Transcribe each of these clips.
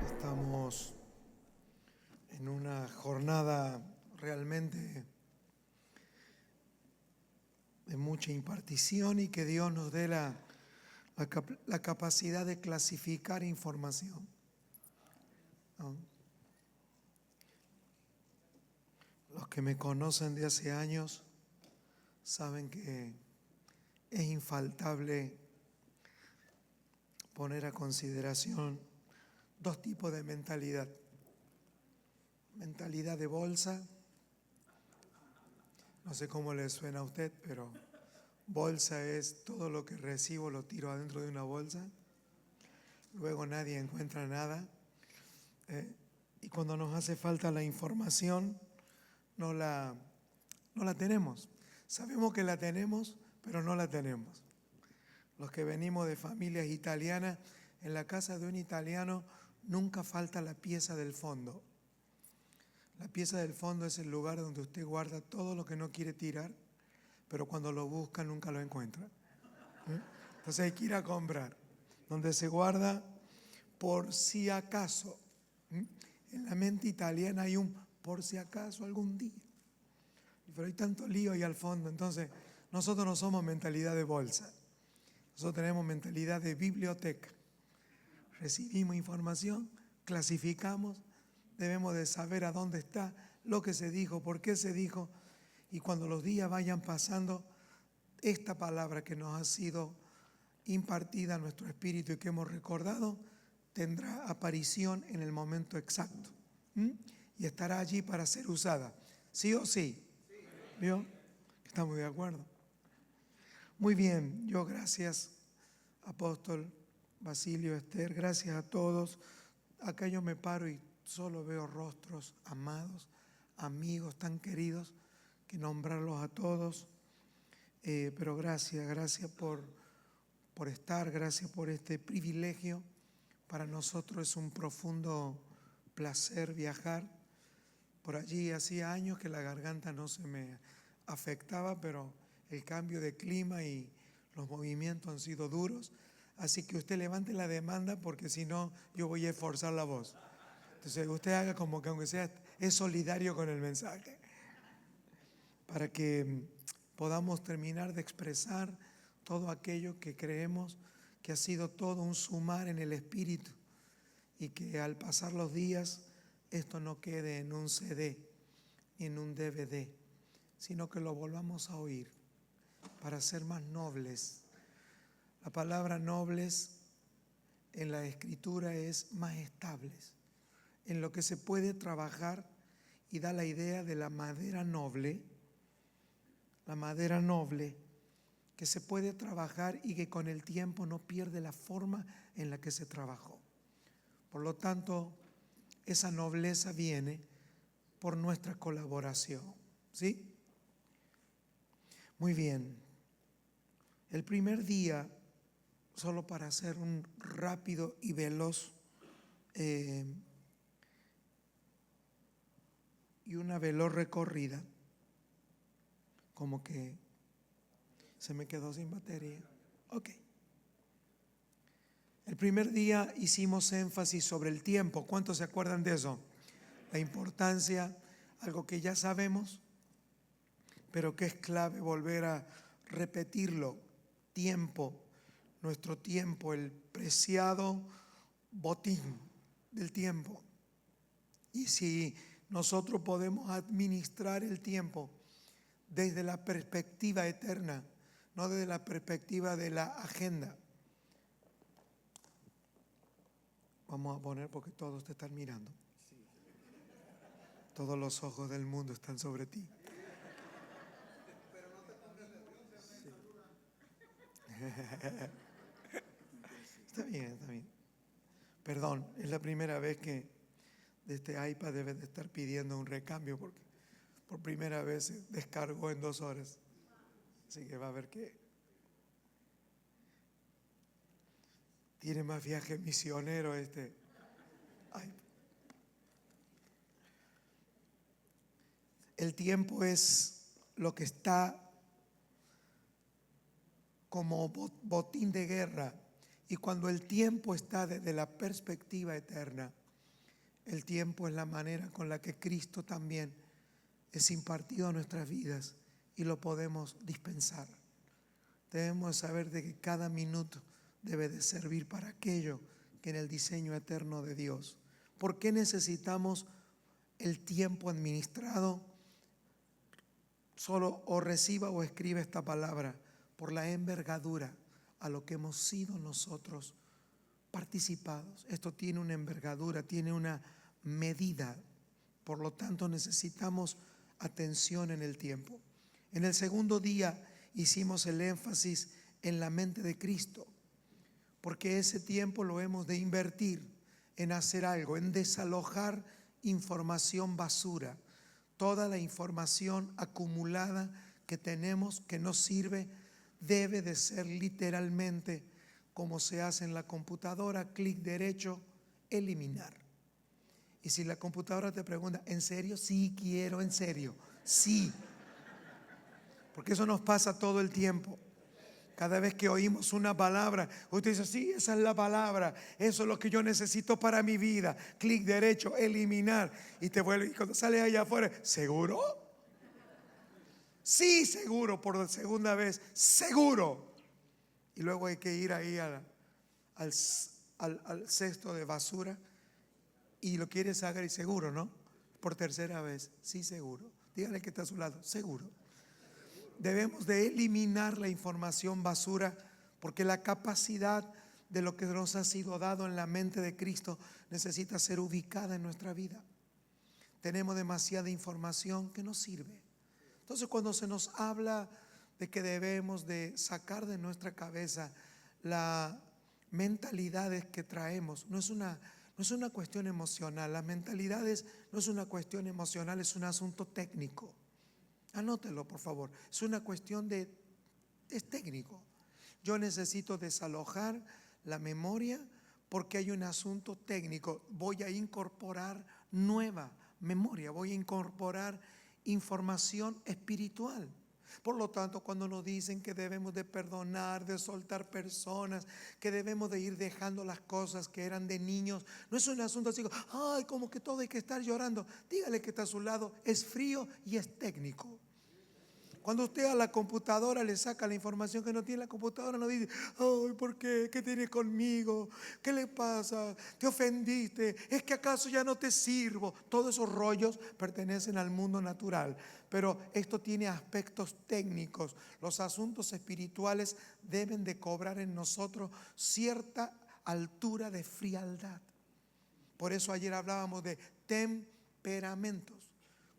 Estamos en una jornada realmente de mucha impartición y que Dios nos dé la capacidad de clasificar información, ¿no? Los que me conocen de hace años saben que es infaltable poner a consideración dos tipos de mentalidad. Mentalidad de bolsa, no sé cómo le suena a usted, pero bolsa es todo lo que recibo lo tiro adentro de una bolsa, luego nadie encuentra nada, y cuando nos hace falta la información no la tenemos. Sabemos que la tenemos, pero no la tenemos. Los que venimos de familias italianas, en la casa de un italiano nunca falta la pieza del fondo. La pieza del fondo es el lugar donde usted guarda todo lo que no quiere tirar, pero cuando lo busca nunca lo encuentra. Entonces hay que ir a comprar, donde se guarda por si acaso. En la mente italiana hay un por si acaso algún día. Pero hay tanto lío ahí al fondo. Entonces nosotros no somos mentalidad de bolsa. Nosotros tenemos mentalidad de biblioteca. Recibimos información, clasificamos, debemos de saber a dónde está lo que se dijo, por qué se dijo, y cuando los días vayan pasando, esta palabra que nos ha sido impartida a nuestro espíritu y que hemos recordado, tendrá aparición en el momento exacto, y estará allí para ser usada, ¿sí o sí? ¿Vio? ¿Estamos de acuerdo? Muy bien, yo gracias, apóstol Basilio, Esther, gracias a todos. Acá yo me paro y solo veo rostros amados, amigos tan queridos, que nombrarlos a todos, pero gracias por estar, gracias por este privilegio. Para nosotros es un profundo placer viajar. Por allí hacía años que la garganta no se me afectaba, pero el cambio de clima y los movimientos han sido duros. Así que usted levante la demanda porque si no yo voy a esforzar la voz. Entonces usted haga como que aunque sea es solidario con el mensaje, para que podamos terminar de expresar todo aquello que creemos que ha sido todo un sumar en el espíritu y que al pasar los días esto no quede en un CD ni en un DVD, sino que lo volvamos a oír para ser más nobles. La palabra nobles en la Escritura es más estables, en lo que se puede trabajar, y da la idea de la madera noble que se puede trabajar y que con el tiempo no pierde la forma en la que se trabajó. Por lo tanto, esa nobleza viene por nuestra colaboración, ¿sí? Muy bien. El primer día, solo para hacer un rápido y veloz y una veloz recorrida, como que se me quedó sin batería. Ok. El primer día hicimos énfasis sobre el tiempo. ¿Cuántos se acuerdan de eso? La importancia, algo que ya sabemos, pero que es clave volver a repetirlo. Tiempo, nuestro tiempo, el preciado botín del tiempo. Y si nosotros podemos administrar el tiempo desde la perspectiva eterna, no desde la perspectiva de la agenda. Vamos a poner porque todos te están mirando. Todos los ojos del mundo están sobre ti. Pero no te pongas nervioso. Está bien. Perdón, es la primera vez que de este iPad debe de estar pidiendo un recambio porque por primera vez se descargó en 2 horas. Así que va a ver que tiene más viaje misionero este iPad. El tiempo es lo que está como botín de guerra. Y cuando el tiempo está desde la perspectiva eterna, el tiempo es la manera con la que Cristo también es impartido a nuestras vidas y lo podemos dispensar. Debemos saber de que cada minuto debe de servir para aquello que en el diseño eterno de Dios. ¿Por qué necesitamos el tiempo administrado? Solo o reciba o escribe esta palabra: por la envergadura a lo que hemos sido nosotros participados. Esto tiene una envergadura, tiene una medida. Por lo tanto, necesitamos atención en el tiempo. En el segundo día hicimos el énfasis en la mente de Cristo, porque ese tiempo lo hemos de invertir en hacer algo, en desalojar información basura, toda la información acumulada que tenemos que no sirve. Debe de ser literalmente como se hace en la computadora: clic derecho, eliminar. Y si la computadora te pregunta: ¿en serio? Sí, quiero, en serio, sí. Porque eso nos pasa todo el tiempo. Cada vez que oímos una palabra, usted dice: sí, esa es la palabra, eso es lo que yo necesito para mi vida. Clic derecho, eliminar. Y te vuelve, y cuando sales allá afuera: ¿seguro? Sí, seguro, por segunda vez, seguro. Y luego hay que ir ahí al cesto de basura y lo quieres sacar y seguro, ¿no? Por tercera vez: sí, seguro. Dígale que está a su lado: seguro. Debemos de eliminar la información basura, porque la capacidad de lo que nos ha sido dado en la mente de Cristo necesita ser ubicada en nuestra vida. Tenemos demasiada información que no sirve. Entonces, cuando se nos habla de que debemos de sacar de nuestra cabeza las mentalidades que traemos, no es una cuestión emocional. Las mentalidades no es una cuestión emocional, es un asunto técnico. Anótelo, por favor. Es una cuestión es técnico. Yo necesito desalojar la memoria porque hay un asunto técnico. Voy a incorporar nueva memoria, voy a incorporar información espiritual. Por lo tanto, cuando nos dicen que debemos de perdonar, de soltar personas, que debemos de ir dejando las cosas que eran de niños, no es un asunto así: ay, como que todo hay que estar llorando. Dígale que está a su lado: es frío y es técnico. Cuando usted a la computadora le saca la información que no tiene, la computadora no dice: ay, ¿por qué? ¿Qué tienes conmigo? ¿Qué le pasa? ¿Te ofendiste? ¿Es que acaso ya no te sirvo? Todos esos rollos pertenecen al mundo natural, pero esto tiene aspectos técnicos. Los asuntos espirituales deben de cobrar en nosotros cierta altura de frialdad. Por eso ayer hablábamos de temperamentos.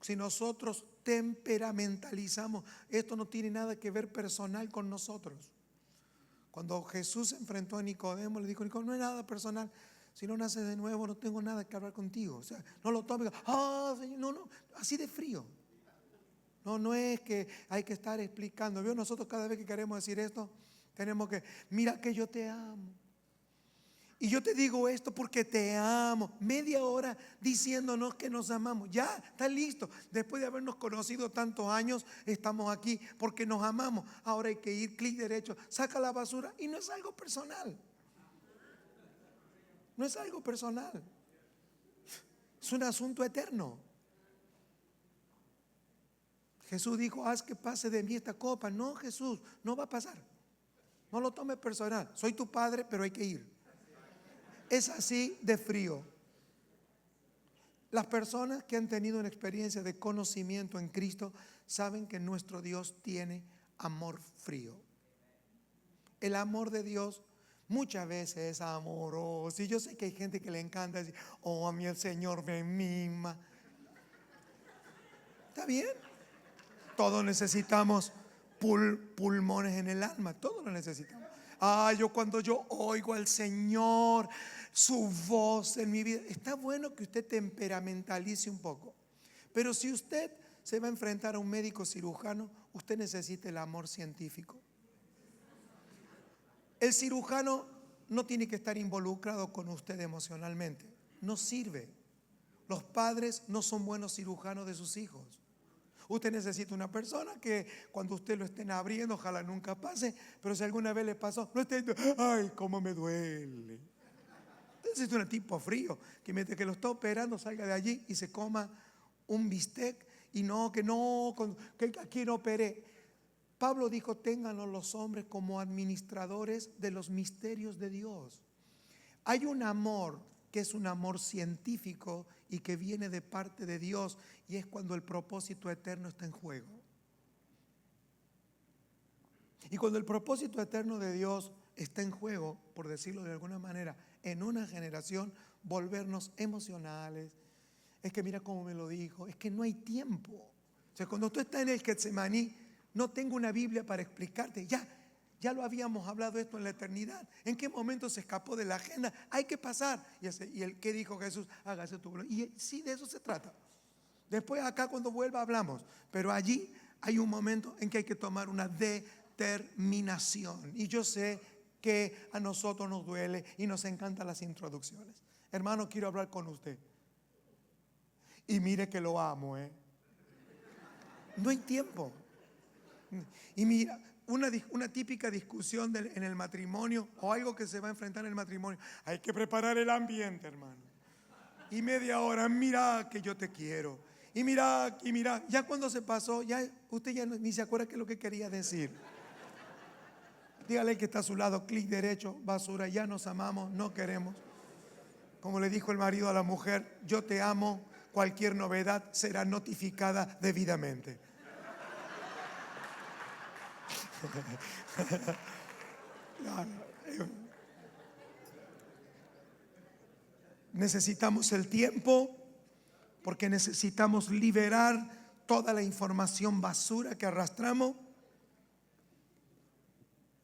Si nosotros temperamentalizamos, esto no tiene nada que ver personal con nosotros. Cuando Jesús se enfrentó a Nicodemo, le dijo: Nicodemo, no es nada personal. Si no naces de nuevo, no tengo nada que hablar contigo. O sea, no lo tomes. Señor, no, así de frío. No es que hay que estar explicando. ¿Vio? Nosotros cada vez que queremos decir esto, tenemos que: mira que yo te amo. Y yo te digo esto porque te amo. Media hora diciéndonos que nos amamos. Ya, está listo. Después de habernos conocido tantos años, estamos aquí porque nos amamos. Ahora hay que ir, clic derecho, saca la basura. Y no es algo personal. No es algo personal. Es un asunto eterno. Jesús dijo: haz que pase de mí esta copa. No, Jesús, no va a pasar. No lo tomes personal. Soy tu padre, pero hay que ir. Es así de frío. Las personas que han tenido una experiencia de conocimiento en Cristo saben que nuestro Dios tiene amor frío. El amor de Dios muchas veces es amoroso. Y yo sé que hay gente que le encanta decir: oh, a mí el Señor me mima. ¿Está bien? Todos necesitamos pulmones en el alma. Todos lo necesitamos. Cuando yo oigo al Señor, su voz en mi vida. Está bueno que usted temperamentalice un poco, pero si usted se va a enfrentar a un médico cirujano, usted necesita el amor científico. El cirujano no tiene que estar involucrado con usted emocionalmente. No sirve. Los padres no son buenos cirujanos de sus hijos. Usted necesita una persona que cuando usted lo estén abriendo, ojalá nunca pase, pero si alguna vez le pasó, no esté, ay, cómo me duele. Necesita un tipo frío que mientras que lo está operando salga de allí y se coma un bistec y que aquí no operé. Pablo dijo: ténganos los hombres como administradores de los misterios de Dios. Hay un amor que es un amor científico y que viene de parte de Dios, y es cuando el propósito eterno está en juego. Y cuando el propósito eterno de Dios está en juego, por decirlo de alguna manera, en una generación, volvernos emocionales. Es que mira cómo me lo dijo, es que no hay tiempo. O sea, cuando tú estás en el Getsemaní, no tengo una Biblia para explicarte. Ya lo habíamos hablado esto en la eternidad. ¿En qué momento se escapó de la agenda? Hay que pasar. Y el que dijo Jesús: hágase tu voluntad. Y sí, de eso se trata. Después acá cuando vuelva hablamos. Pero allí hay un momento en que hay que tomar una determinación. Y yo sé que a nosotros nos duele y nos encantan las introducciones. Hermano, quiero hablar con usted. Y mire que lo amo, No hay tiempo. Y mira, una típica discusión en el matrimonio, o algo que se va a enfrentar en el matrimonio: hay que preparar el ambiente, hermano. Y media hora: mira que yo te quiero. Y mira, ya cuando se pasó, ya usted ya ni se acuerda qué es lo que quería decir. Dígale al que está a su lado: clic derecho, basura, ya nos amamos, no queremos. Como le dijo el marido a la mujer: yo te amo, cualquier novedad será notificada debidamente. Necesitamos el tiempo porque necesitamos liberar toda la información basura que arrastramos.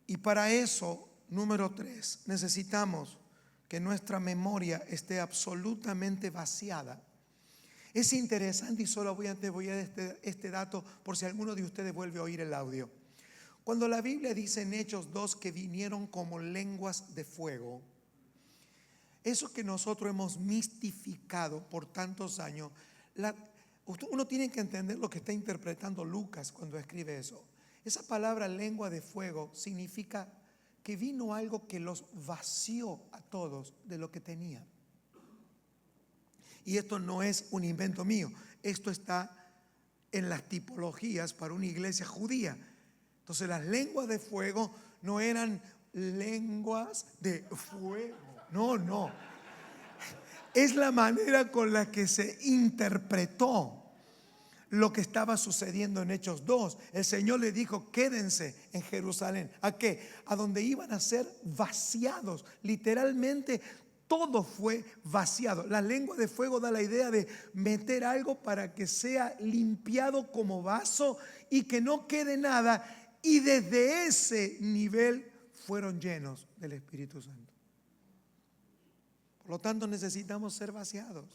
Y para eso, número 3, necesitamos que nuestra memoria esté absolutamente vaciada. Es interesante, y solo voy a dar este dato por si alguno de ustedes vuelve a oír el audio. Cuando la Biblia dice en Hechos 2 que vinieron como lenguas de fuego, eso que nosotros hemos mistificado por tantos años, uno tiene que entender lo que está interpretando Lucas cuando escribe eso. Esa palabra lengua de fuego significa que vino algo que los vació a todos de lo que tenían. Y esto no es un invento mío, esto está en las tipologías para una iglesia judía. Entonces las lenguas de fuego no eran lenguas de fuego, no. Es la manera con la que se interpretó lo que estaba sucediendo en Hechos 2. El Señor le dijo: quédense en Jerusalén. ¿A qué? A donde iban a ser vaciados. Literalmente todo fue vaciado. La lengua de fuego da la idea de meter algo para que sea limpiado como vaso y que no quede nada. Y desde ese nivel fueron llenos del Espíritu Santo. Por lo tanto, necesitamos ser vaciados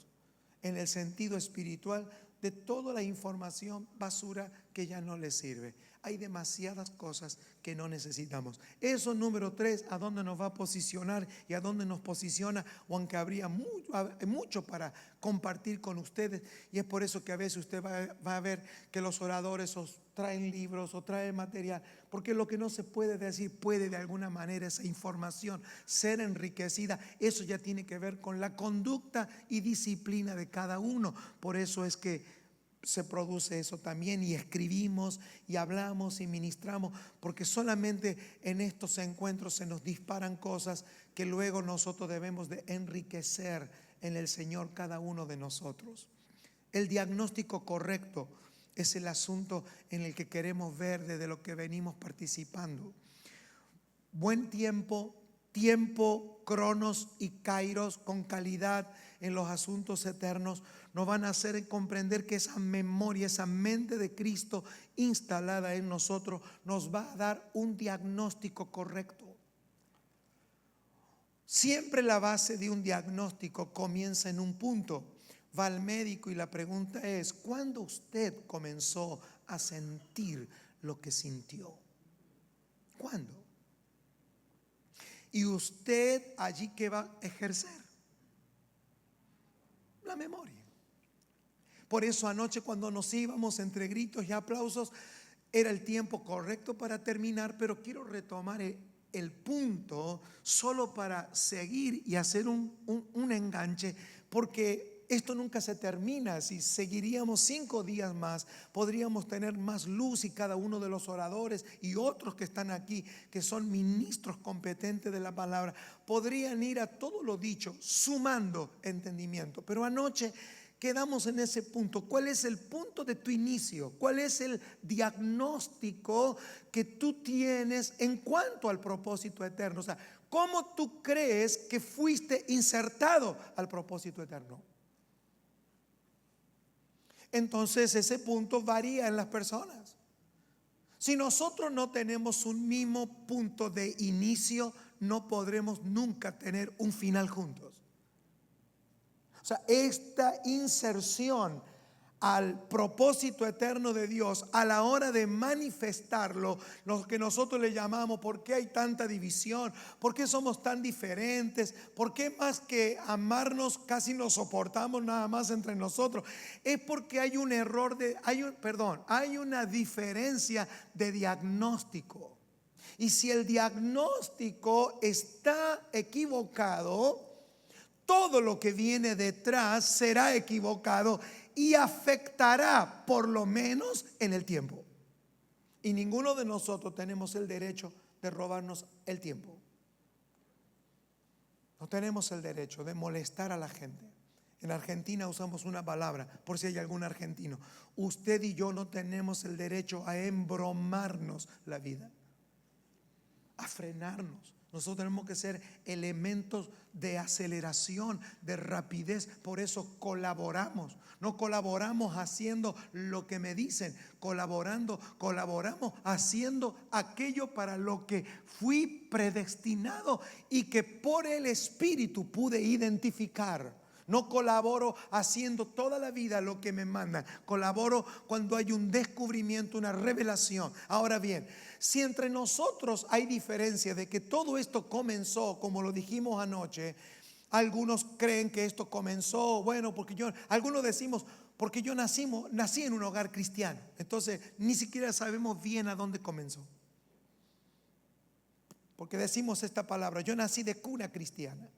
en el sentido espiritual de toda la información basura que ya no les sirve. Hay demasiadas cosas que no necesitamos. Eso, número 3, a dónde nos va a posicionar y a dónde nos posiciona, aunque habría mucho para compartir con ustedes. Y es por eso que a veces usted va a ver que los oradores os traen libros o traen material, porque lo que no se puede decir puede de alguna manera esa información ser enriquecida. Eso ya tiene que ver con la conducta y disciplina de cada uno. Por eso es que se produce eso también, y escribimos y hablamos y ministramos, porque solamente en estos encuentros se nos disparan cosas que luego nosotros debemos de enriquecer en el Señor, cada uno de nosotros. El diagnóstico correcto es el asunto en el que queremos ver desde lo que venimos participando. Buen tiempo, cronos y kairos con calidad en los asuntos eternos nos van a hacer comprender que esa memoria, esa mente de Cristo instalada en nosotros nos va a dar un diagnóstico correcto. Siempre la base de un diagnóstico comienza en un punto. Va al médico y la pregunta es: ¿cuándo usted comenzó a sentir lo que sintió? ¿Cuándo? Y usted allí, ¿qué va a ejercer? La memoria. Por eso anoche cuando nos íbamos entre gritos y aplausos, era el tiempo correcto para terminar, pero quiero retomar el punto solo para seguir y hacer un enganche, porque esto nunca se termina. Si seguiríamos 5 días más, podríamos tener más luz, y cada uno de los oradores y otros que están aquí, que son ministros competentes de la palabra, podrían ir a todo lo dicho, sumando entendimiento. Pero anoche quedamos en ese punto. ¿Cuál es el punto de tu inicio? ¿Cuál es el diagnóstico que tú tienes en cuanto al propósito eterno? O sea, ¿cómo tú crees que fuiste insertado al propósito eterno? Entonces ese punto varía en las personas. Si nosotros no tenemos un mismo punto de inicio, no podremos nunca tener un final juntos. O sea, esta inserción al propósito eterno de Dios, a la hora de manifestarlo, lo que nosotros le llamamos, ¿por qué hay tanta división? ¿Por qué somos tan diferentes? ¿Por qué más que amarnos casi nos soportamos nada más entre nosotros? Es porque hay un error hay una diferencia de diagnóstico. Y si el diagnóstico está equivocado, todo lo que viene detrás será equivocado y afectará por lo menos en el tiempo. Y ninguno de nosotros tenemos el derecho de robarnos el tiempo. No tenemos el derecho de molestar a la gente. En Argentina usamos una palabra, por si hay algún argentino: usted y yo no tenemos el derecho a embromarnos la vida, a frenarnos. Nosotros tenemos que ser elementos de aceleración, de rapidez. Por eso colaboramos. No colaboramos haciendo lo que me dicen, colaboramos haciendo aquello para lo que fui predestinado y que por el Espíritu pude identificar. No colaboro haciendo toda la vida lo que me mandan. Colaboro cuando hay un descubrimiento, una revelación. Ahora bien, si entre nosotros hay diferencia de que todo esto comenzó, como lo dijimos anoche, algunos creen que esto comenzó, algunos decimos, porque yo nací en un hogar cristiano. Entonces ni siquiera sabemos bien a dónde comenzó. Porque decimos esta palabra: yo nací de cuna cristiana.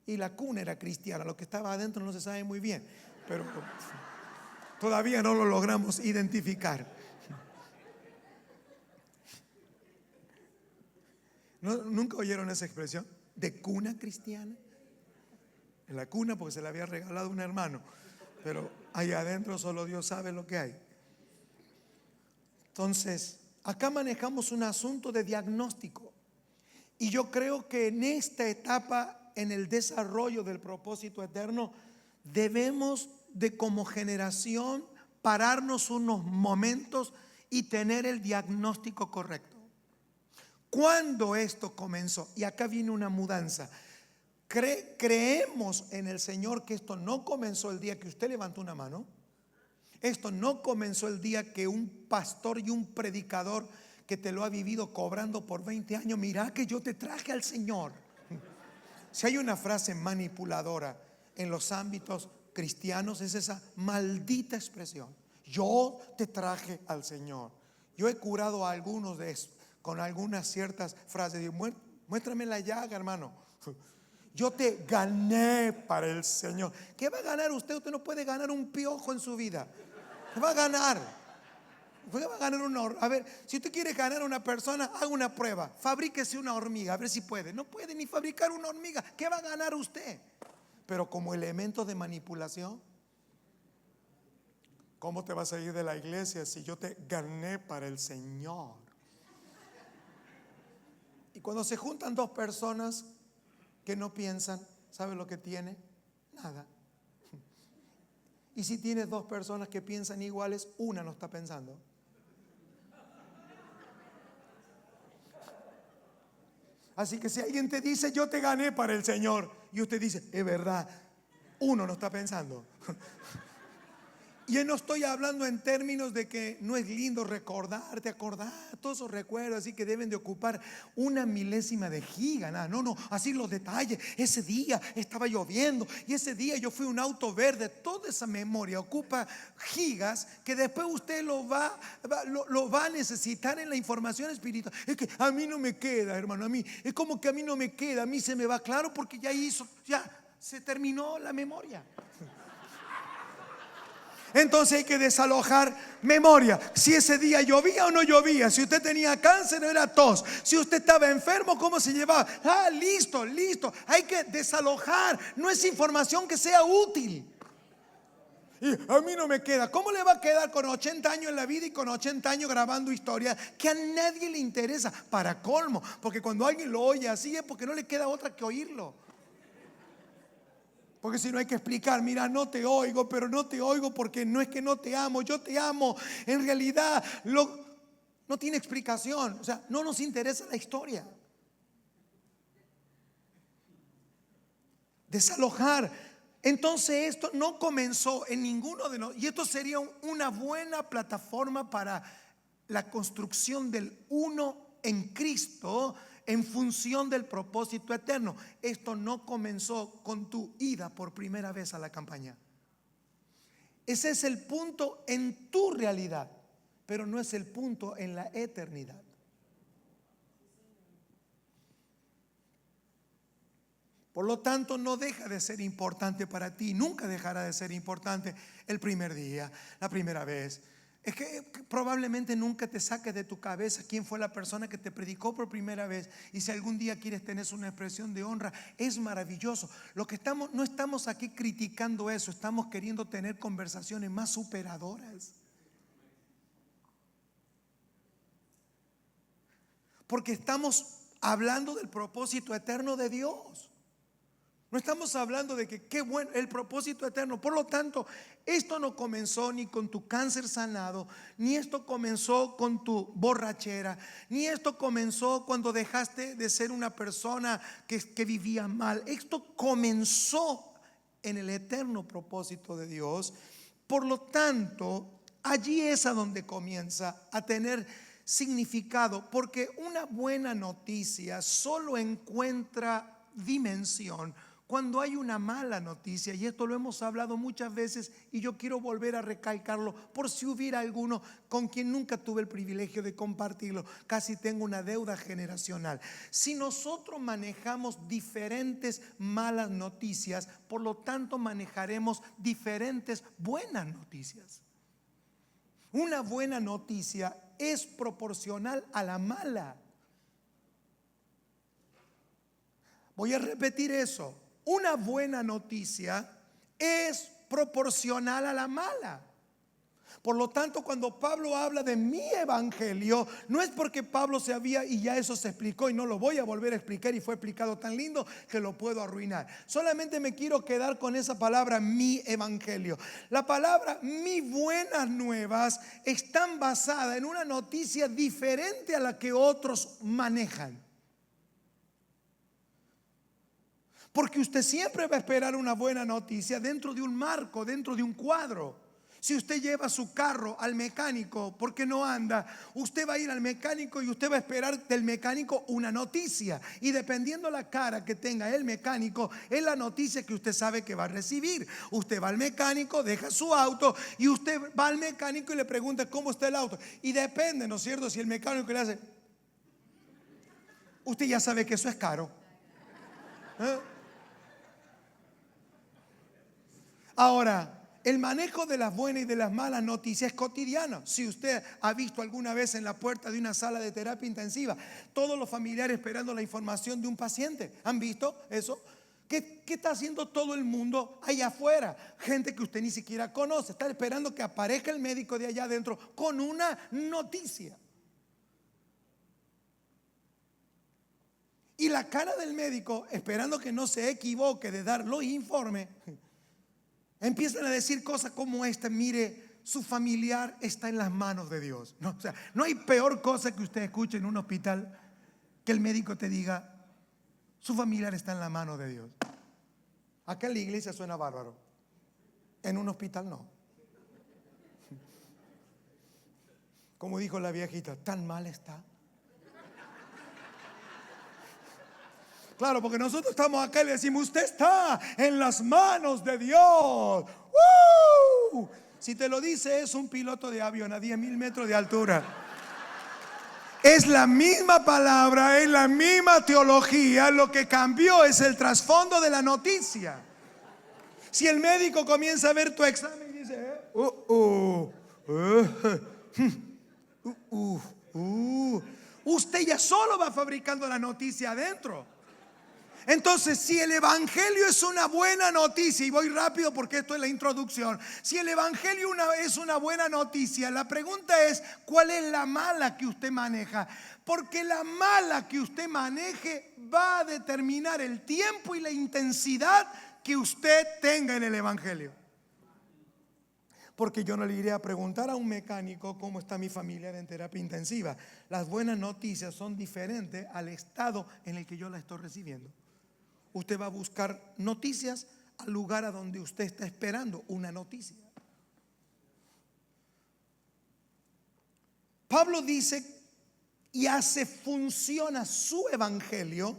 Y la cuna era cristiana, lo que estaba adentro no se sabe muy bien, pero todavía no lo logramos identificar. ¿Nunca oyeron esa expresión? ¿De cuna cristiana? En la cuna porque se la había regalado un hermano, pero allá adentro solo Dios sabe lo que hay. Entonces, acá manejamos un asunto de diagnóstico. Y yo creo que en esta etapa, en el desarrollo del propósito eterno, debemos de, como generación, pararnos unos momentos y tener el diagnóstico correcto. ¿Cuándo esto comenzó? Y acá viene una mudanza. Creemos en el Señor que esto no comenzó el día que usted levantó una mano. Esto no comenzó el día que un pastor y un predicador que te lo ha vivido cobrando por 20 años, mira que yo te traje al Señor. Si hay una frase manipuladora en los ámbitos cristianos, es esa maldita expresión: yo te traje al Señor. Yo he curado a algunos de eso con algunas ciertas frases. Digo, muéstrame la llaga, hermano. Yo te gané para el Señor. ¿Qué va a ganar usted? Usted no puede ganar un piojo en su vida. ¿Qué va a ganar? ¿Qué va a ganar una hormiga? A ver, si usted quiere ganar a una persona, haga una prueba. Fabríquese una hormiga, a ver si puede. No puede ni fabricar una hormiga. ¿Qué va a ganar usted? Pero como elemento de manipulación, ¿cómo te vas a ir de la iglesia si yo te gané para el Señor? Y cuando se juntan dos personas que no piensan, ¿sabe lo que tiene? Nada. Y si tienes dos personas que piensan iguales, una no está pensando. Así que si alguien te dice yo te gané para el Señor, y usted dice es verdad, uno no está pensando. Y no estoy hablando en términos de que no es lindo recordarte, acordar todos esos recuerdos así que deben de ocupar una milésima de giga. No, así los detalles. Ese día estaba lloviendo y ese día yo fui un auto verde. Toda esa memoria ocupa gigas que después usted lo va a necesitar en la información espiritual. Es que a mí no me queda, hermano, a mí es como que a mí no me queda, a mí se me va claro porque ya se terminó la memoria. Entonces hay que desalojar memoria. Si ese día llovía o no llovía, si usted tenía cáncer o era tos, si usted estaba enfermo, cómo se llevaba. Listo. Hay que desalojar. No es información que sea útil. Y a mí no me queda. ¿Cómo le va a quedar con 80 años en la vida y con 80 años grabando historias que a nadie le interesa? Para colmo, porque cuando alguien lo oye así es porque no le queda otra que oírlo. Porque si no hay que explicar, mira, no te oigo, pero no te oigo porque no es que no te amo, yo te amo. En realidad no tiene explicación. O sea, no nos interesa la historia. Desalojar. Entonces esto no comenzó en ninguno de nosotros. Y esto sería una buena plataforma para la construcción del uno en Cristo, en función del propósito eterno. Esto no comenzó con tu ida por primera vez a la campaña. Ese es el punto en tu realidad, pero no es el punto en la eternidad. Por lo tanto, no deja de ser importante para ti. Nunca dejará de ser importante el primer día, la primera vez. Es que probablemente nunca te saques de tu cabeza quién fue la persona que te predicó por primera vez. Y si algún día quieres tener una expresión de honra, es maravilloso. No estamos aquí criticando eso, estamos queriendo tener conversaciones más superadoras. Porque estamos hablando del propósito eterno de Dios. No estamos hablando de que qué bueno el propósito eterno. Por lo tanto, esto no comenzó ni con tu cáncer sanado, ni esto comenzó con tu borrachera, ni esto comenzó cuando dejaste de ser una persona que vivía mal. Esto comenzó en el eterno propósito de Dios. Por lo tanto, allí es a donde comienza a tener significado, porque una buena noticia solo encuentra dimensión cuando hay una mala noticia. Y esto lo hemos hablado muchas veces y yo quiero volver a recalcarlo por si hubiera alguno con quien nunca tuve el privilegio de compartirlo. Casi tengo una deuda generacional. Si nosotros manejamos diferentes malas noticias, por lo tanto manejaremos diferentes buenas noticias. Una buena noticia es proporcional a la mala. Voy a repetir eso. Una buena noticia es proporcional a la mala. Por lo tanto, cuando Pablo habla de mi evangelio, no es porque Pablo se había, y ya eso se explicó y no lo voy a volver a explicar y fue explicado tan lindo que lo puedo arruinar. Solamente me quiero quedar con esa palabra, mi evangelio. La palabra mi buenas nuevas están basadas en una noticia diferente a la que otros manejan. Porque usted siempre va a esperar una buena noticia dentro de un marco, dentro de un cuadro. Si usted lleva su carro al mecánico porque no anda, usted va a ir al mecánico y usted va a esperar del mecánico una noticia. Y dependiendo la cara que tenga el mecánico, es la noticia que usted sabe que va a recibir. Usted va al mecánico, deja su auto y usted va al mecánico y le pregunta cómo está el auto. Y depende, ¿no es cierto? Si el mecánico le hace, usted ya sabe que eso es caro. Ahora, el manejo de las buenas y de las malas noticias es cotidiano. Si usted ha visto alguna vez en la puerta de una sala de terapia intensiva, todos los familiares esperando la información de un paciente, ¿han visto eso? ¿Qué está haciendo todo el mundo allá afuera? Gente que usted ni siquiera conoce, está esperando que aparezca el médico de allá adentro con una noticia. Y la cara del médico, esperando que no se equivoque de dar los informes, empiezan a decir cosas como esta: mire, su familiar está en las manos de Dios. No, o sea, no hay peor cosa que usted escuche en un hospital que el médico te diga, su familiar está en la mano de Dios. Acá en la iglesia suena bárbaro, en un hospital no. Como dijo la viejita, tan mal está. Claro, porque nosotros estamos acá y le decimos, usted está en las manos de Dios. ¡Woo! Si te lo dice es un piloto de avión a 10.000 metros de altura. Es la misma palabra, es la misma teología. Lo que cambió es el trasfondo de la noticia. Si el médico comienza a ver tu examen y dice, usted ya solo va fabricando la noticia adentro. Entonces, si el evangelio es una buena noticia, y voy rápido porque esto es la introducción, si el evangelio es una buena noticia, la pregunta es, ¿cuál es la mala que usted maneja? Porque la mala que usted maneje va a determinar el tiempo y la intensidad que usted tenga en el evangelio. Porque yo no le iré a preguntar a un mecánico cómo está mi familia en terapia intensiva. Las buenas noticias son diferentes al estado en el que yo la estoy recibiendo. Usted va a buscar noticias al lugar a donde usted está esperando una noticia. Pablo dice y funciona su evangelio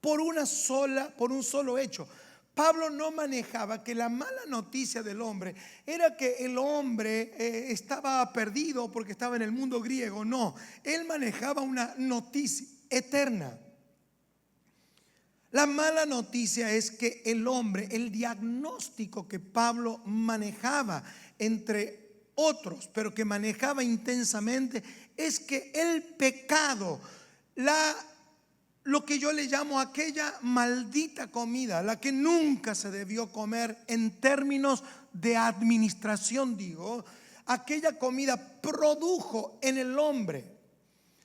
por un solo hecho. Pablo no manejaba que la mala noticia del hombre era que el hombre estaba perdido porque estaba en el mundo griego. No, él manejaba una noticia eterna. La mala noticia es que el hombre, el diagnóstico que Pablo manejaba, entre otros, pero que manejaba intensamente, es que el pecado, lo que yo le llamo aquella maldita comida, la que nunca se debió comer en términos de administración, digo, aquella comida produjo en el hombre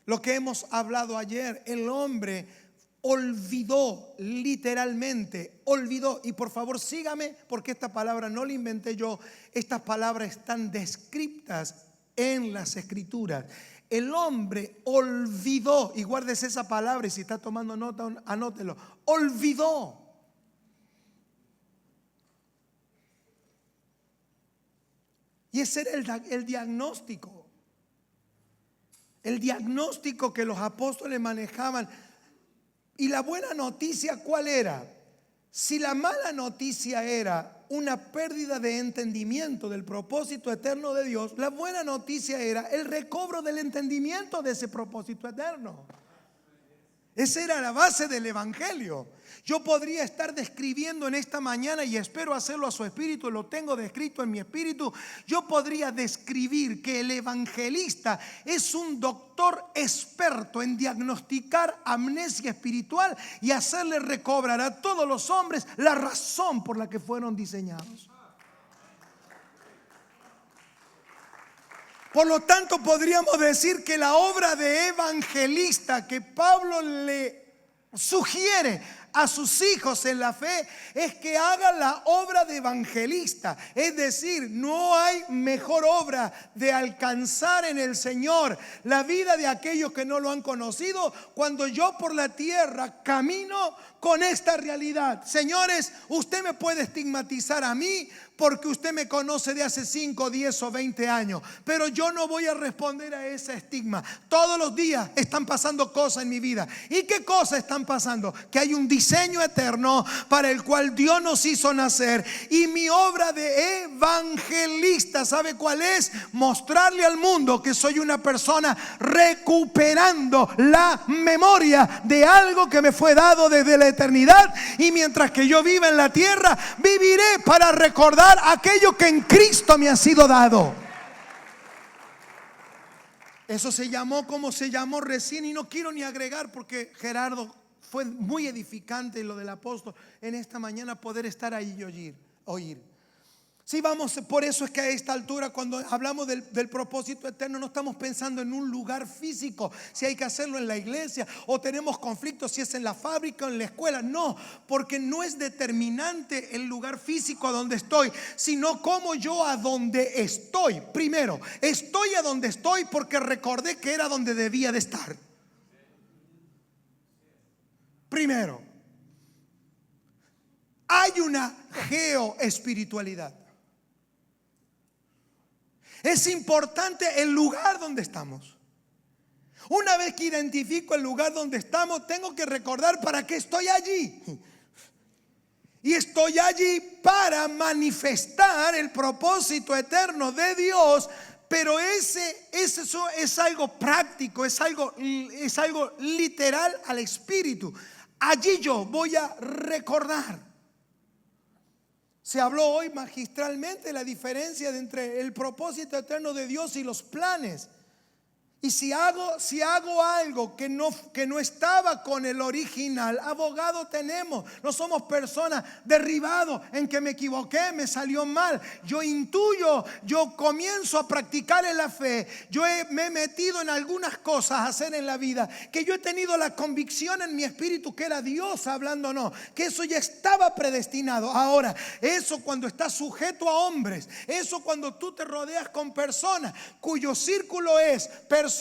lo que hemos hablado ayer. El hombre olvidó, literalmente olvidó. Y por favor sígame, porque esta palabra no la inventé yo. Estas palabras están descritas en las escrituras. El hombre olvidó, y guárdese esa palabra, y si está tomando nota, anótelo. Olvidó. Y ese era el diagnóstico. El diagnóstico que los apóstoles manejaban. Y la buena noticia, ¿cuál era? Si la mala noticia era una pérdida de entendimiento del propósito eterno de Dios, la buena noticia era el recobro del entendimiento de ese propósito eterno. Esa era la base del evangelio. Yo podría estar describiendo en esta mañana, y espero hacerlo a su espíritu, lo tengo descrito en mi espíritu. Yo podría describir que el evangelista es un doctor experto en diagnosticar amnesia espiritual y hacerle recobrar a todos los hombres la razón por la que fueron diseñados. Por lo tanto, podríamos decir que la obra de evangelista que Pablo le sugiere a sus hijos en la fe es que hagan la obra de evangelista. Es decir, no hay mejor obra de alcanzar en el Señor la vida de aquellos que no lo han conocido cuando yo por la tierra camino con esta realidad. Señores, usted me puede estigmatizar a mí porque usted me conoce de hace 5, 10 o 20 años, pero yo no voy a responder a ese estigma. Todos los días están pasando cosas en mi vida. ¿Y qué cosas están pasando? Que hay un diseño eterno para el cual Dios nos hizo nacer, y mi obra de evangelista, ¿sabe cuál es? Mostrarle al mundo que soy una persona recuperando la memoria de algo que me fue dado desde la eternidad, y mientras que yo viva en la tierra, viviré para recordar aquello que en Cristo me ha sido dado. Eso se llamó como se llamó recién, y no quiero ni agregar porque Gerardo fue muy edificante lo del apóstol en esta mañana poder estar ahí y oír. Sí, vamos, por eso es que a esta altura cuando hablamos del propósito eterno no estamos pensando en un lugar físico, si hay que hacerlo en la iglesia o tenemos conflictos si es en la fábrica o en la escuela. No, porque no es determinante el lugar físico a donde estoy, sino cómo yo a donde estoy. Primero, estoy a donde estoy porque recordé que era donde debía de estar. Primero, hay una geoespiritualidad. Es importante el lugar donde estamos. Una vez que identifico el lugar donde estamos, tengo que recordar para qué estoy allí. Y estoy allí para manifestar el propósito eterno de Dios. Pero eso es algo práctico, es algo literal al espíritu. Allí yo voy a recordar. Se habló hoy magistralmente de la diferencia entre el propósito eterno de Dios y los planes. Y si hago algo que no estaba con el original, abogado tenemos. No somos personas derribados en que me equivoqué, me salió mal. Yo intuyo, yo comienzo a practicar en la fe. Me he metido en algunas cosas a hacer en la vida, que yo he tenido la convicción en mi espíritu que era Dios hablando, no, que eso ya estaba predestinado. Ahora, eso cuando está sujeto a hombres, eso cuando tú te rodeas con personas cuyo círculo es personas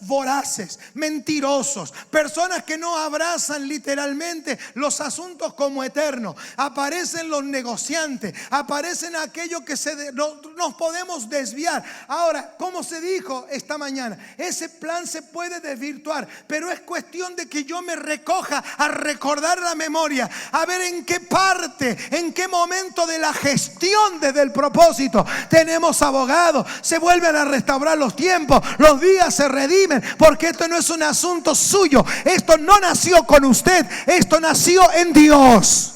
voraces, mentirosos, personas que no abrazan literalmente los asuntos como eternos. Aparecen los negociantes, aparecen aquellos que nos podemos desviar. Ahora, como se dijo esta mañana, ese plan se puede desvirtuar, pero es cuestión de que yo me recoja a recordar la memoria, a ver en qué parte, en qué momento de la gestión desde el propósito tenemos abogados. Se vuelven a restaurar los tiempos, los días se redimen, porque esto no es un asunto suyo. Esto no nació con usted, esto nació en Dios.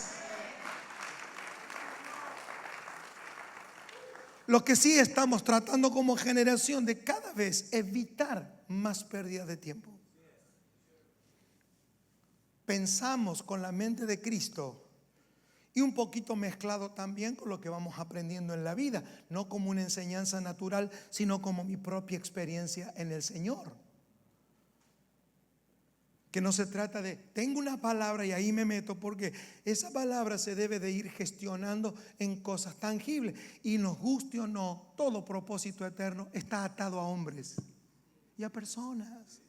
Lo que sí estamos tratando como generación de cada vez evitar más pérdida de tiempo. Pensamos con la mente de Cristo y un poquito mezclado también con lo que vamos aprendiendo en la vida, no como una enseñanza natural, sino como mi propia experiencia en el Señor. Que no se trata de, tengo una palabra y ahí me meto, porque esa palabra se debe de ir gestionando en cosas tangibles. Y nos guste o no, todo propósito eterno está atado a hombres y a personas.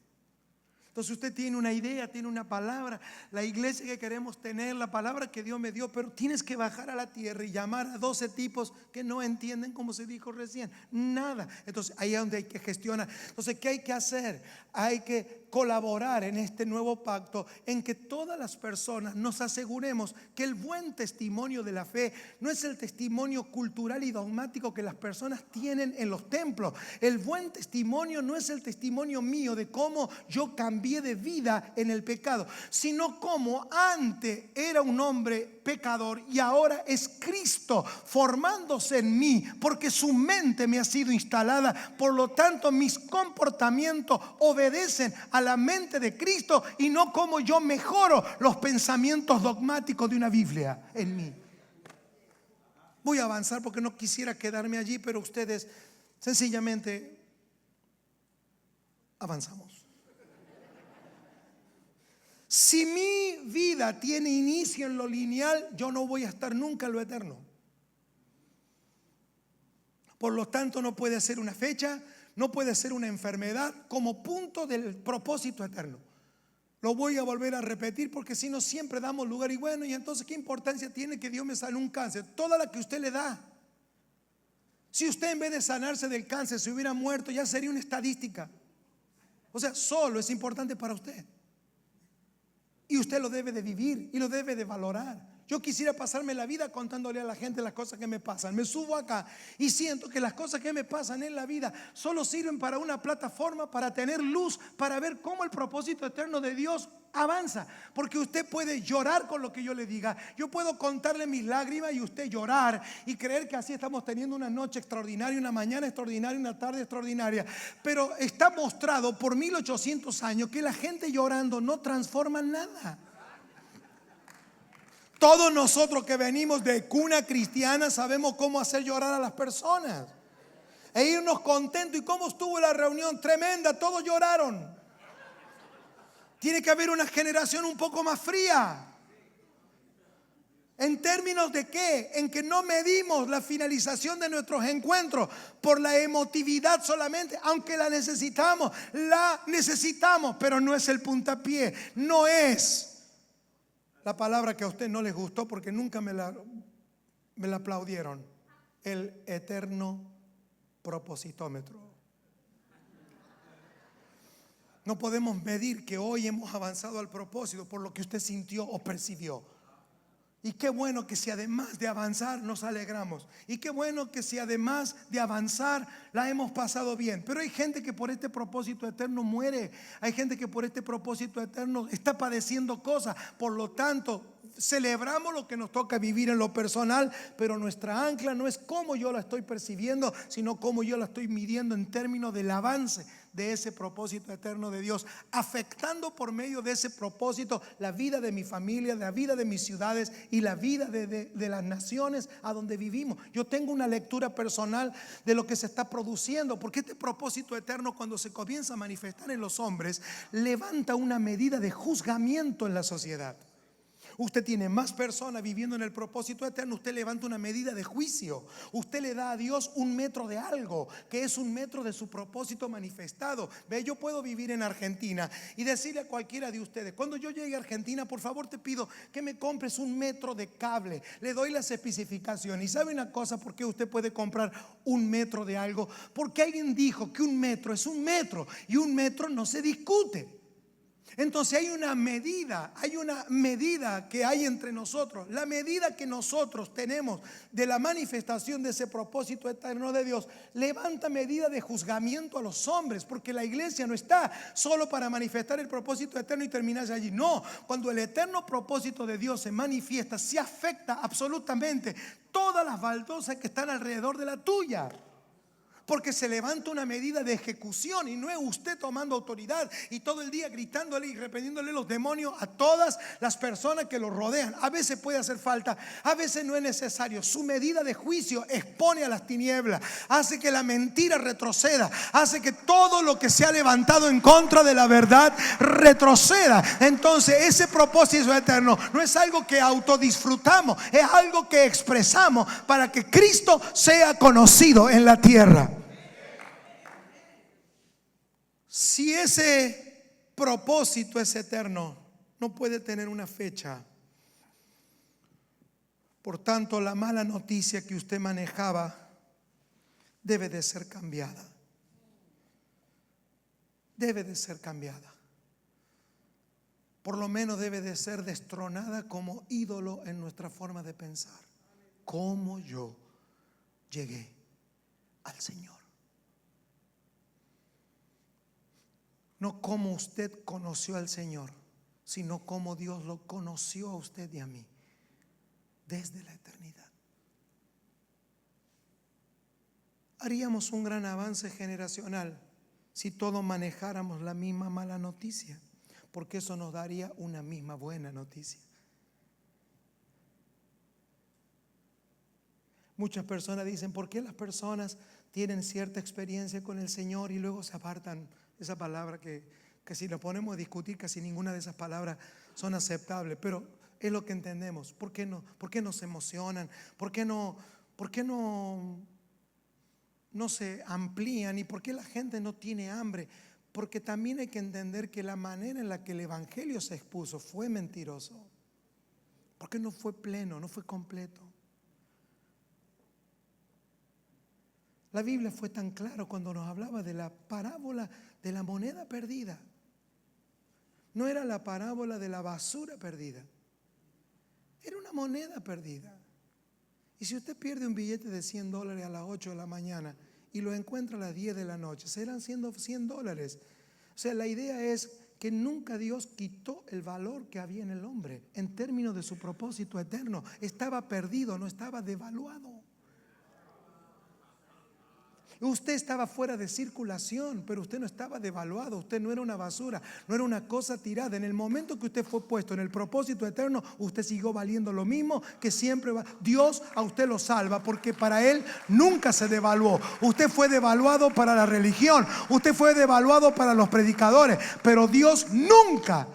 Entonces usted tiene una idea, tiene una palabra, la iglesia que queremos tener, la palabra que Dios me dio, pero tienes que bajar a la tierra y llamar a 12 tipos que no entienden, como se dijo recién, nada. Entonces ahí es donde hay que gestionar. Entonces, ¿qué hay que hacer? Hay que colaborar en este nuevo pacto, en que todas las personas nos aseguremos que el buen testimonio de la fe no es el testimonio cultural y dogmático que las personas tienen en los templos. El buen testimonio no es el testimonio mío de cómo yo cambié de vida en el pecado, sino cómo antes era un hombre pecador y ahora es Cristo formándose en mí, porque su mente me ha sido instalada. Por lo tanto, mis comportamientos obedecen a la mente de Cristo y no como yo mejoro los pensamientos dogmáticos de una Biblia en mí. Voy a avanzar porque no quisiera quedarme allí, pero ustedes sencillamente avanzamos. Si mi vida tiene inicio en lo lineal, yo no voy a estar nunca en lo eterno. Por lo tanto, no puede ser una fecha, no puede ser una enfermedad como punto del propósito eterno. Lo voy a volver a repetir, porque si no siempre damos lugar. Y bueno, y entonces ¿qué importancia tiene que Dios me sane un cáncer? Toda la que usted le da. Si usted en vez de sanarse del cáncer se hubiera muerto, ya sería una estadística. O sea, solo es importante para usted. Y usted lo debe de vivir y lo debe de valorar. Yo quisiera pasarme la vida contándole a la gente las cosas que me pasan. Me subo acá y siento que las cosas que me pasan en la vida solo sirven para una plataforma, para tener luz, para ver cómo el propósito eterno de Dios avanza. Porque usted puede llorar con lo que yo le diga. Yo puedo contarle mis lágrimas y usted llorar y creer que así estamos teniendo una noche extraordinaria, una mañana extraordinaria, una tarde extraordinaria. Pero está mostrado por 1800 años que la gente llorando no transforma nada. Todos nosotros que venimos de cuna cristiana sabemos cómo hacer llorar a las personas e irnos contentos. ¿Y cómo estuvo la reunión? Tremenda, todos lloraron. Tiene que haber una generación un poco más fría. ¿En términos de qué? En que no medimos la finalización de nuestros encuentros por la emotividad solamente, aunque la necesitamos, pero no es el puntapié, no es la palabra que a usted no les gustó porque nunca me la aplaudieron. El eterno Propositómetro. No podemos medir que hoy hemos avanzado al propósito por lo que usted sintió o percibió. Y qué bueno que si además de avanzar nos alegramos. Y qué bueno que si además de avanzar la hemos pasado bien. Pero hay gente que por este propósito eterno muere. Hay gente que por este propósito eterno está padeciendo cosas. Por lo tanto, celebramos lo que nos toca vivir en lo personal, pero nuestra ancla no es cómo yo la estoy percibiendo, sino cómo yo la estoy midiendo en términos del avance de ese propósito eterno de Dios, afectando por medio de ese propósito la vida de mi familia, la vida de mis ciudades y la vida de las naciones a donde vivimos. Yo tengo una lectura personal de lo que se está produciendo, porque este propósito eterno, cuando se comienza a manifestar en los hombres, levanta una medida de juzgamiento en la sociedad. Usted tiene más personas viviendo en el propósito eterno, usted levanta una medida de juicio. Usted le da a Dios un metro de algo, que es un metro de su propósito manifestado. Ve, yo puedo vivir en Argentina y decirle a cualquiera de ustedes: cuando yo llegue a Argentina, por favor te pido que me compres un metro de cable. Le doy las especificaciones. ¿Y sabe una cosa? ¿Por qué usted puede comprar un metro de algo? Porque alguien dijo que un metro es un metro, y un metro no se discute. Entonces hay una medida que hay entre nosotros. La medida que nosotros tenemos de la manifestación de ese propósito eterno de Dios levanta medida de juzgamiento a los hombres, porque la iglesia no está solo para manifestar el propósito eterno y terminarse allí. No, cuando el eterno propósito de Dios se manifiesta, se afecta absolutamente todas las baldosas que están alrededor de la tuya. Porque se levanta una medida de ejecución, y no es usted tomando autoridad y todo el día gritándole y reprendiéndole los demonios a todas las personas que lo rodean. A veces puede hacer falta, a veces no es necesario. Su medida de juicio expone a las tinieblas, hace que la mentira retroceda, hace que todo lo que se ha levantado en contra de la verdad retroceda. Entonces ese propósito eterno no es algo que autodisfrutamos, es algo que expresamos para que Cristo sea conocido en la tierra. Si ese propósito es eterno, no puede tener una fecha. Por tanto, la mala noticia que usted manejaba debe de ser cambiada. Debe de ser cambiada. Por lo menos debe de ser destronada como ídolo en nuestra forma de pensar. ¿Cómo yo llegué al Señor? No cómo usted conoció al Señor, sino cómo Dios lo conoció a usted y a mí desde la eternidad. Haríamos un gran avance generacional si todos manejáramos la misma mala noticia, porque eso nos daría una misma buena noticia. Muchas personas dicen: ¿por qué las personas tienen cierta experiencia con el Señor y luego se apartan? Esa palabra que si lo ponemos a discutir, casi ninguna de esas palabras son aceptables, pero es lo que entendemos. ¿Por qué no? ¿Por qué no se emocionan? ¿Por qué no se amplían? ¿Y por qué la gente no tiene hambre? Porque también hay que entender que la manera en la que el evangelio se expuso fue mentiroso, porque no fue pleno, no fue completo. La Biblia fue tan claro cuando nos hablaba de la parábola de la moneda perdida. No era la parábola de la basura perdida, era una moneda perdida. Y si usted pierde un billete de $100 a las 8 de la mañana y lo encuentra a las 10 de la noche, serán siendo $100. O sea, la idea es que nunca Dios quitó el valor que había en el hombre en términos de su propósito eterno. Estaba perdido, no estaba devaluado. Usted estaba fuera de circulación, pero usted no estaba devaluado. Usted no era una basura, no era una cosa tirada. En el momento que usted fue puesto en el propósito eterno, usted siguió valiendo lo mismo que siempre va. Dios a usted lo salva, porque para Él nunca se devaluó. Usted fue devaluado para la religión, usted fue devaluado para los predicadores, pero Dios nunca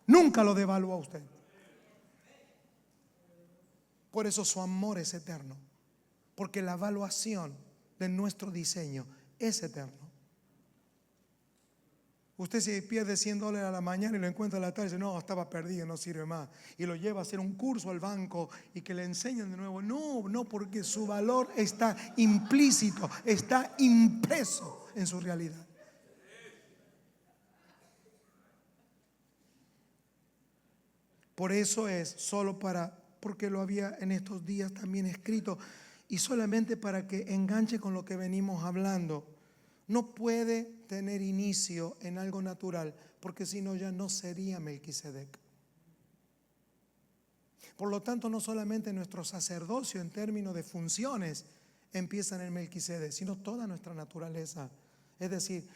lo devaluó a usted. Por eso su amor es eterno, porque la evaluación de nuestro diseño es eterno. Usted se pierde $100 a la mañana y lo encuentra a la tarde y dice, no, estaba perdido, no sirve más. Y lo lleva a hacer un curso al banco y que le enseñen de nuevo. No, porque su valor está implícito, está impreso en su realidad. Por eso es, porque lo había en estos días también escrito, y solamente para que enganche con lo que venimos hablando. No puede tener inicio en algo natural, porque si no ya no sería Melquisedec. Por lo tanto, no solamente nuestro sacerdocio en términos de funciones empieza en el Melquisedec, sino toda nuestra naturaleza. Es decir,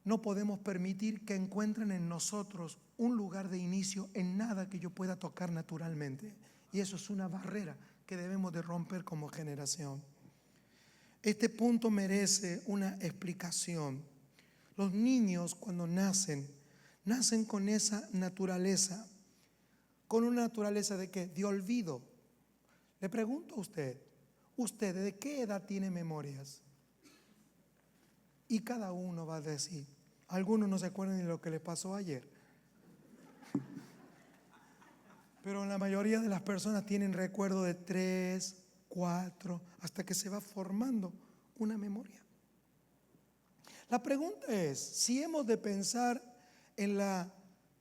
no podemos permitir que encuentren en nosotros un lugar de inicio en nada que yo pueda tocar naturalmente. Y eso es una barrera que debemos de romper como generación. Este punto merece una explicación. Los niños cuando nacen con esa naturaleza. ¿Con una naturaleza de qué? De olvido. Le pregunto a ¿usted de qué edad tiene memorias? Y cada uno va a decir, algunos no se acuerdan de lo que les pasó ayer. Pero la mayoría de las personas tienen recuerdo de 3, 4, hasta que se va formando una memoria. La pregunta es, si hemos de pensar en la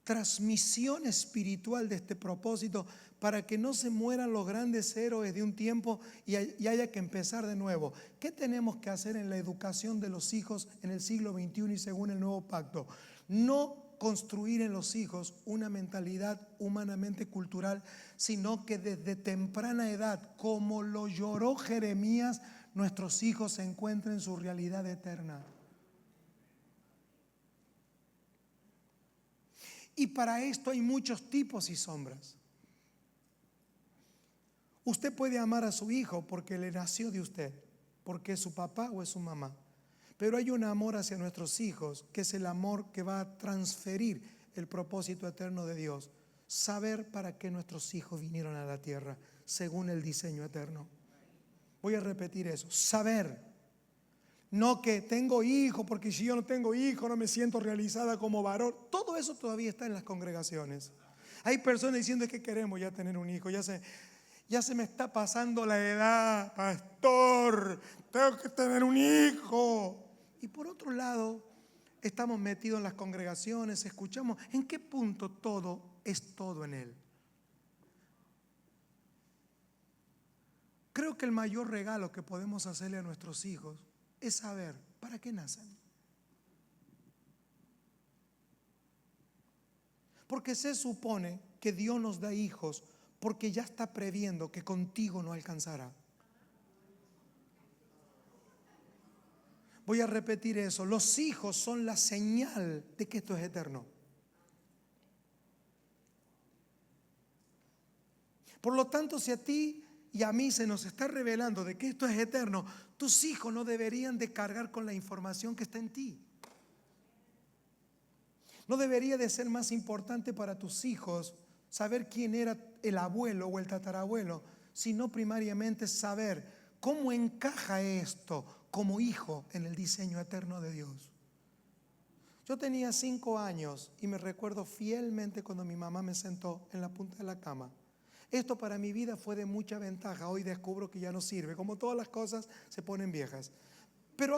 transmisión espiritual de este propósito para que no se mueran los grandes héroes de un tiempo y haya que empezar de nuevo. ¿Qué tenemos que hacer en la educación de los hijos en el siglo XXI y según el nuevo pacto? No construir en los hijos una mentalidad humanamente cultural, sino que desde temprana edad, como lo lloró Jeremías, nuestros hijos se encuentren su realidad eterna. Y para esto hay muchos tipos y sombras. Usted puede amar a su hijo porque le nació de usted, porque es su papá o es su mamá. Pero hay un amor hacia nuestros hijos que es el amor que va a transferir el propósito eterno de Dios. Saber para qué nuestros hijos vinieron a la tierra según el diseño eterno. Voy a repetir eso, saber. No que tengo hijo, porque si yo no tengo hijo no me siento realizada como varón. Todo eso todavía está en las congregaciones. Hay personas diciendo que queremos ya tener un hijo, ya se me está pasando la edad, pastor, tengo que tener un hijo. Y por otro lado, estamos metidos en las congregaciones, escuchamos en qué punto todo es todo en él. Creo que el mayor regalo que podemos hacerle a nuestros hijos es saber para qué nacen. Porque se supone que Dios nos da hijos porque ya está previendo que contigo no alcanzará. Voy a repetir eso. Los hijos son la señal de que esto es eterno. Por lo tanto, si a ti y a mí se nos está revelando de que esto es eterno, tus hijos no deberían de cargar con la información que está en ti. No debería de ser más importante para tus hijos saber quién era el abuelo o el tatarabuelo, sino primariamente saber cómo encaja esto como hijo en el diseño eterno de Dios. Yo tenía 5 años y me recuerdo fielmente cuando mi mamá me sentó en la punta de la cama. Esto para mi vida fue de mucha ventaja. Hoy descubro que ya no sirve. Como todas las cosas se ponen viejas. Pero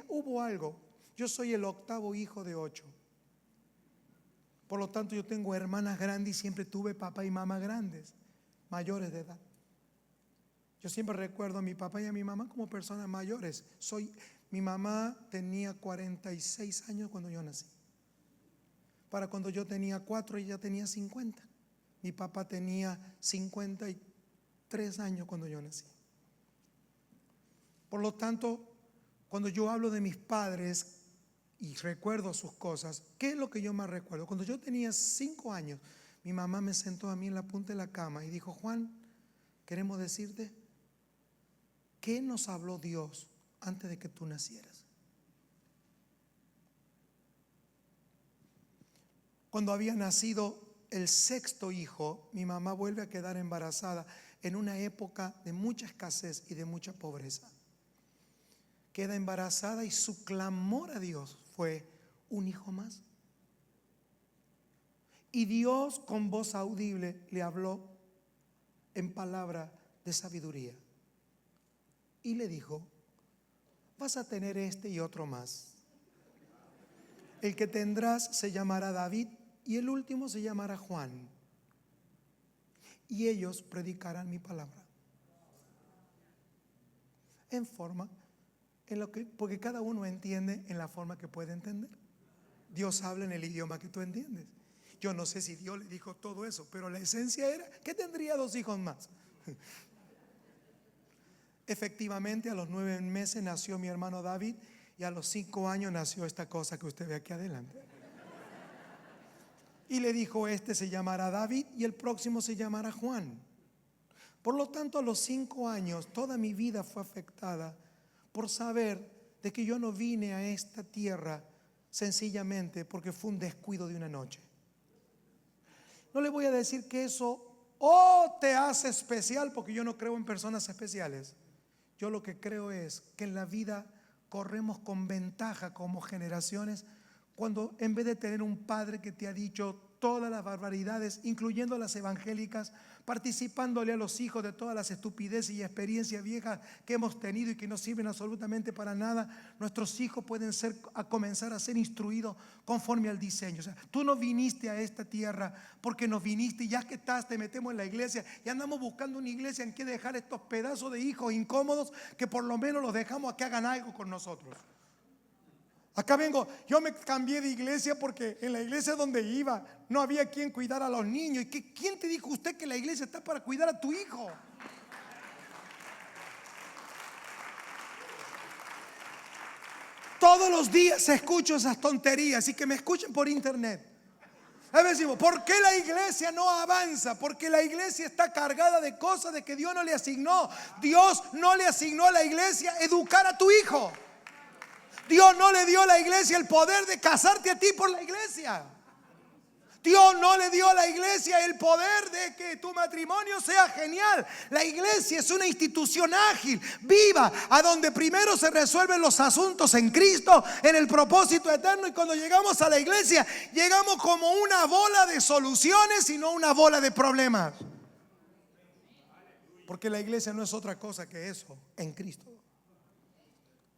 hubo algo. Yo soy el 8º hijo de 8. Por lo tanto, yo tengo hermanas grandes y siempre tuve papá y mamá grandes, mayores de edad. Yo siempre recuerdo a mi papá y a mi mamá como personas mayores. Mi mamá tenía 46 años cuando yo nací. Para cuando yo tenía 4, ella tenía 50. Mi papá tenía 53 años cuando yo nací. Por lo tanto, cuando yo hablo de mis padres y recuerdo sus cosas, ¿qué es lo que yo más recuerdo? Cuando yo tenía 5 años, mi mamá me sentó a mí en la punta de la cama y dijo, Juan, queremos decirte, ¿qué nos habló Dios antes de que tú nacieras? Cuando había nacido el 6º hijo, mi mamá vuelve a quedar embarazada en una época de mucha escasez y de mucha pobreza. Queda embarazada y su clamor a Dios fue un hijo más. Y Dios con voz audible le habló en palabra de sabiduría. Y le dijo: vas a tener este y otro más. El que tendrás se llamará David y el último se llamará Juan. Y ellos predicarán mi palabra. En forma, porque cada uno entiende en la forma que puede entender. Dios habla en el idioma que tú entiendes. Yo no sé si Dios le dijo todo eso, pero la esencia era que tendría 2 hijos más. Efectivamente, a los 9 meses nació mi hermano David y a los 5 años nació esta cosa que usted ve aquí adelante. Y le dijo: este se llamará David y el próximo se llamará Juan. Por lo tanto, a los 5 años toda mi vida fue afectada por saber de que yo no vine a esta tierra sencillamente porque fue un descuido de una noche. No le voy a decir que eso te hace especial, porque yo no creo en personas especiales. Yo lo que creo es que en la vida corremos con ventaja como generaciones cuando en vez de tener un padre que te ha dicho todas las barbaridades, incluyendo las evangélicas, participándole a los hijos de todas las estupideces y experiencias viejas que hemos tenido y que no sirven absolutamente para nada, nuestros hijos pueden comenzar a ser instruidos conforme al diseño. O sea, tú no viniste a esta tierra porque nos viniste y ya que estás te metemos en la iglesia y andamos buscando una iglesia en que dejar estos pedazos de hijos incómodos que por lo menos los dejamos a que hagan algo con nosotros. Acá vengo, yo me cambié de iglesia porque en la iglesia donde iba no había quien cuidar a los niños. ¿Y quién te dijo usted que la iglesia está para cuidar a tu hijo? Todos los días escucho esas tonterías y que me escuchen por internet. A veces decimos: ¿por qué la iglesia no avanza? Porque la iglesia está cargada de cosas de que Dios no le asignó. Dios no le asignó a la iglesia educar a tu hijo. Dios no le dio a la iglesia el poder de casarte a ti por la iglesia. Dios no le dio a la iglesia el poder de que tu matrimonio sea genial. La iglesia es una institución ágil, viva, a donde primero se resuelven los asuntos en Cristo, en el propósito eterno. Y cuando llegamos a la iglesia, llegamos como una bola de soluciones y no una bola de problemas. Porque la iglesia no es otra cosa que eso en Cristo.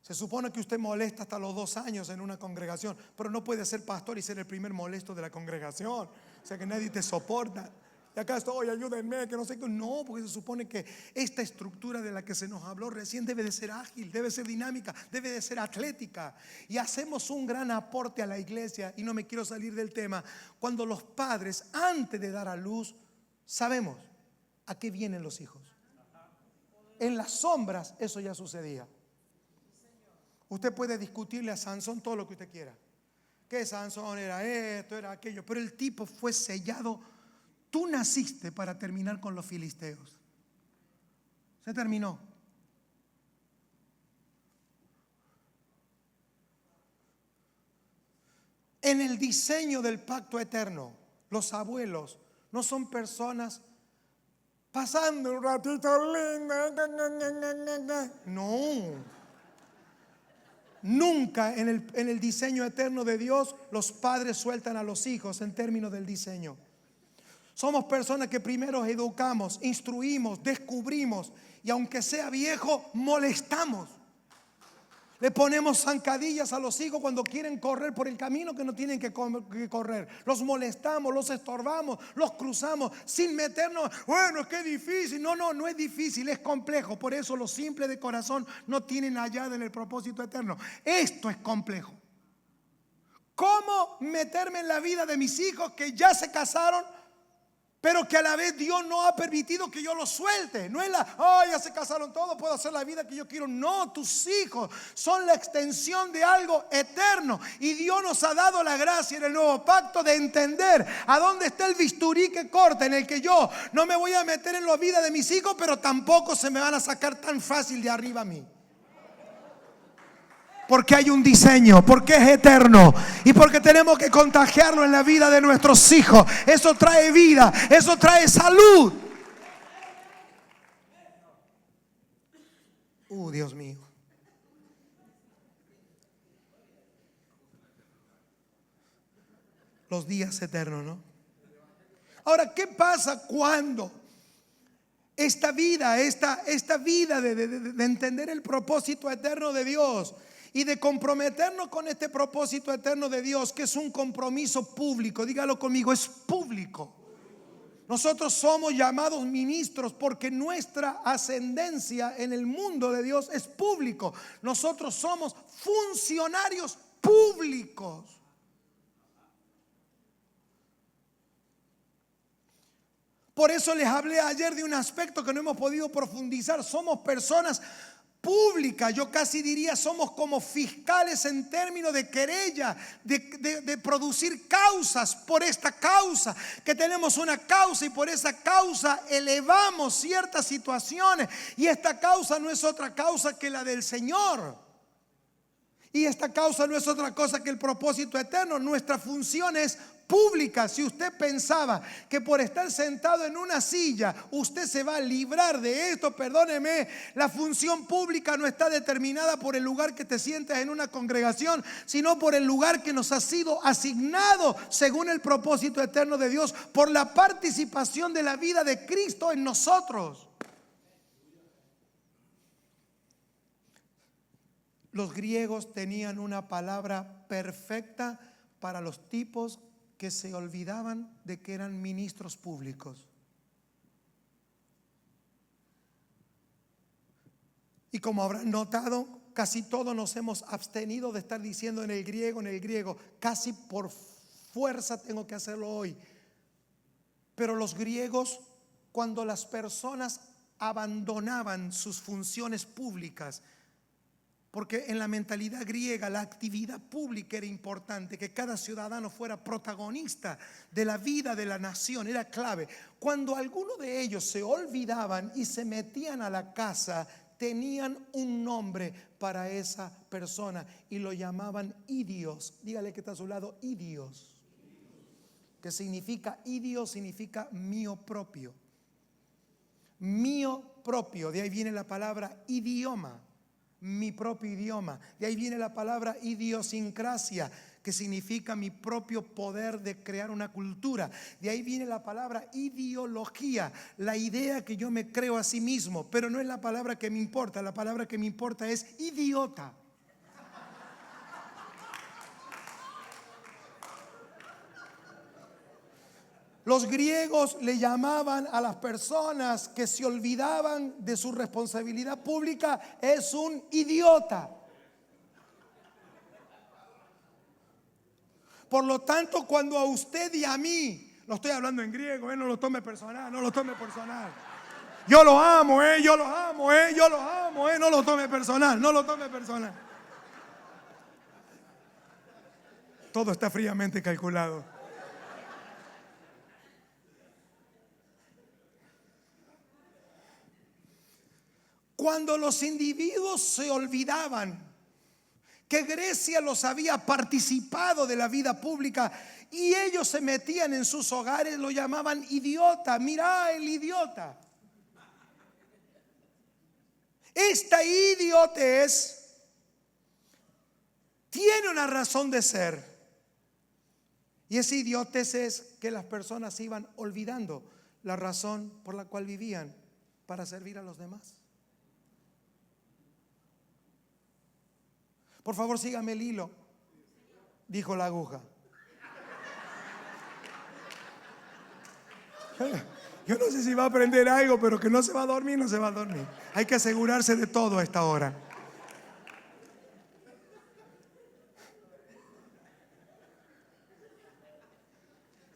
Se supone que usted molesta hasta los 2 años en una congregación, pero no puede ser pastor y ser el primer molesto de la congregación. O sea, que nadie te soporta. Y acá estoy, ayúdenme, que no sé qué. No, porque se supone que esta estructura de la que se nos habló recién debe de ser ágil, debe ser dinámica, debe de ser atlética. Y hacemos un gran aporte a la iglesia, y no me quiero salir del tema, cuando los padres, antes de dar a luz, sabemos a qué vienen los hijos. En las sombras eso ya sucedía. Usted puede discutirle a Sansón todo lo que usted quiera, que Sansón era esto, era aquello, pero el tipo fue sellado. Tú naciste para terminar con los filisteos. Se terminó. En el diseño del pacto eterno, los abuelos no son personas pasando un ratito lindo. No. Nunca en el diseño eterno de Dios los padres sueltan a los hijos en términos del diseño. Somos personas que primero educamos, instruimos, descubrimos, y aunque sea viejo, molestamos. Le ponemos zancadillas a los hijos cuando quieren correr por el camino que no tienen que correr. Los molestamos, los estorbamos, los cruzamos sin meternos. Bueno, es que es difícil. No es difícil, es complejo. Por eso los simples de corazón no tienen hallada en el propósito eterno. Esto es complejo. ¿Cómo meterme en la vida de mis hijos que ya se casaron, pero que a la vez Dios no ha permitido que yo los suelte? No es ya se casaron todos, puedo hacer la vida que yo quiero. No, tus hijos son la extensión de algo eterno. Y Dios nos ha dado la gracia en el nuevo pacto de entender a dónde está el bisturí que corta, en el que yo no me voy a meter en la vida de mis hijos, pero tampoco se me van a sacar tan fácil de arriba a mí. Porque hay un diseño, porque es eterno y porque tenemos que contagiarlo en la vida de nuestros hijos. Eso trae vida, eso trae salud. Dios mío. Los días eternos, ¿no? Ahora, ¿qué pasa cuando esta vida de entender el propósito eterno de Dios y de comprometernos con este propósito eterno de Dios, que es un compromiso público? Dígalo conmigo, es público. Nosotros somos llamados ministros porque nuestra ascendencia en el mundo de Dios es público. Nosotros somos funcionarios públicos. Por eso les hablé ayer de un aspecto que no hemos podido profundizar. Somos personas públicas. Yo casi diría somos como fiscales en términos de querella, de producir causas por esta causa, que tenemos una causa y por esa causa elevamos ciertas situaciones. Y esta causa no es otra causa que la del Señor. Y esta causa no es otra cosa que el propósito eterno. Nuestra función es pública. Si usted pensaba que por estar sentado en una silla usted se va a librar de esto, perdóneme, la función pública no está determinada por el lugar que te sientas en una congregación, sino por el lugar que nos ha sido asignado según el propósito eterno de Dios, por la participación de la vida de Cristo en nosotros. Los griegos tenían una palabra perfecta para los tipos que se olvidaban de que eran ministros públicos. Y como habrán notado, casi todos nos hemos abstenido de estar diciendo en el griego, casi por fuerza tengo que hacerlo hoy. Pero los griegos, cuando las personas abandonaban sus funciones públicas, porque en la mentalidad griega la actividad pública era importante, que cada ciudadano fuera protagonista de la vida de la nación, era clave. Cuando algunos de ellos se olvidaban y se metían a la casa, tenían un nombre para esa persona y lo llamaban idios. Dígale que está a su lado, idios. ¿Qué significa idios? Significa mío propio. Mío propio, de ahí viene la palabra idioma. Mi propio idioma. De ahí viene la palabra idiosincrasia, que significa mi propio poder de crear una cultura. De ahí viene la palabra ideología, la idea que yo me creo a sí mismo. Pero no es la palabra que me importa. La palabra que me importa es idiota. Los griegos le llamaban a las personas que se olvidaban de su responsabilidad pública, es un idiota. Por lo tanto, cuando a usted y a mí, lo estoy hablando en griego, no lo tome personal, no lo tome personal. Yo lo amo, yo lo amo, yo lo amo, no lo tome personal, no lo tome personal. Todo está fríamente calculado. Cuando los individuos se olvidaban que Grecia los había participado de la vida pública y ellos se metían en sus hogares, lo llamaban idiota. Mirá el idiota. Esta idiotez tiene una razón de ser. Y esa idiotez es que las personas iban olvidando la razón por la cual vivían, para servir a los demás. Por favor, sígame el hilo, dijo la aguja. Yo no sé si va a aprender algo, pero que no se va a dormir, no se va a dormir. Hay que asegurarse de todo a esta hora.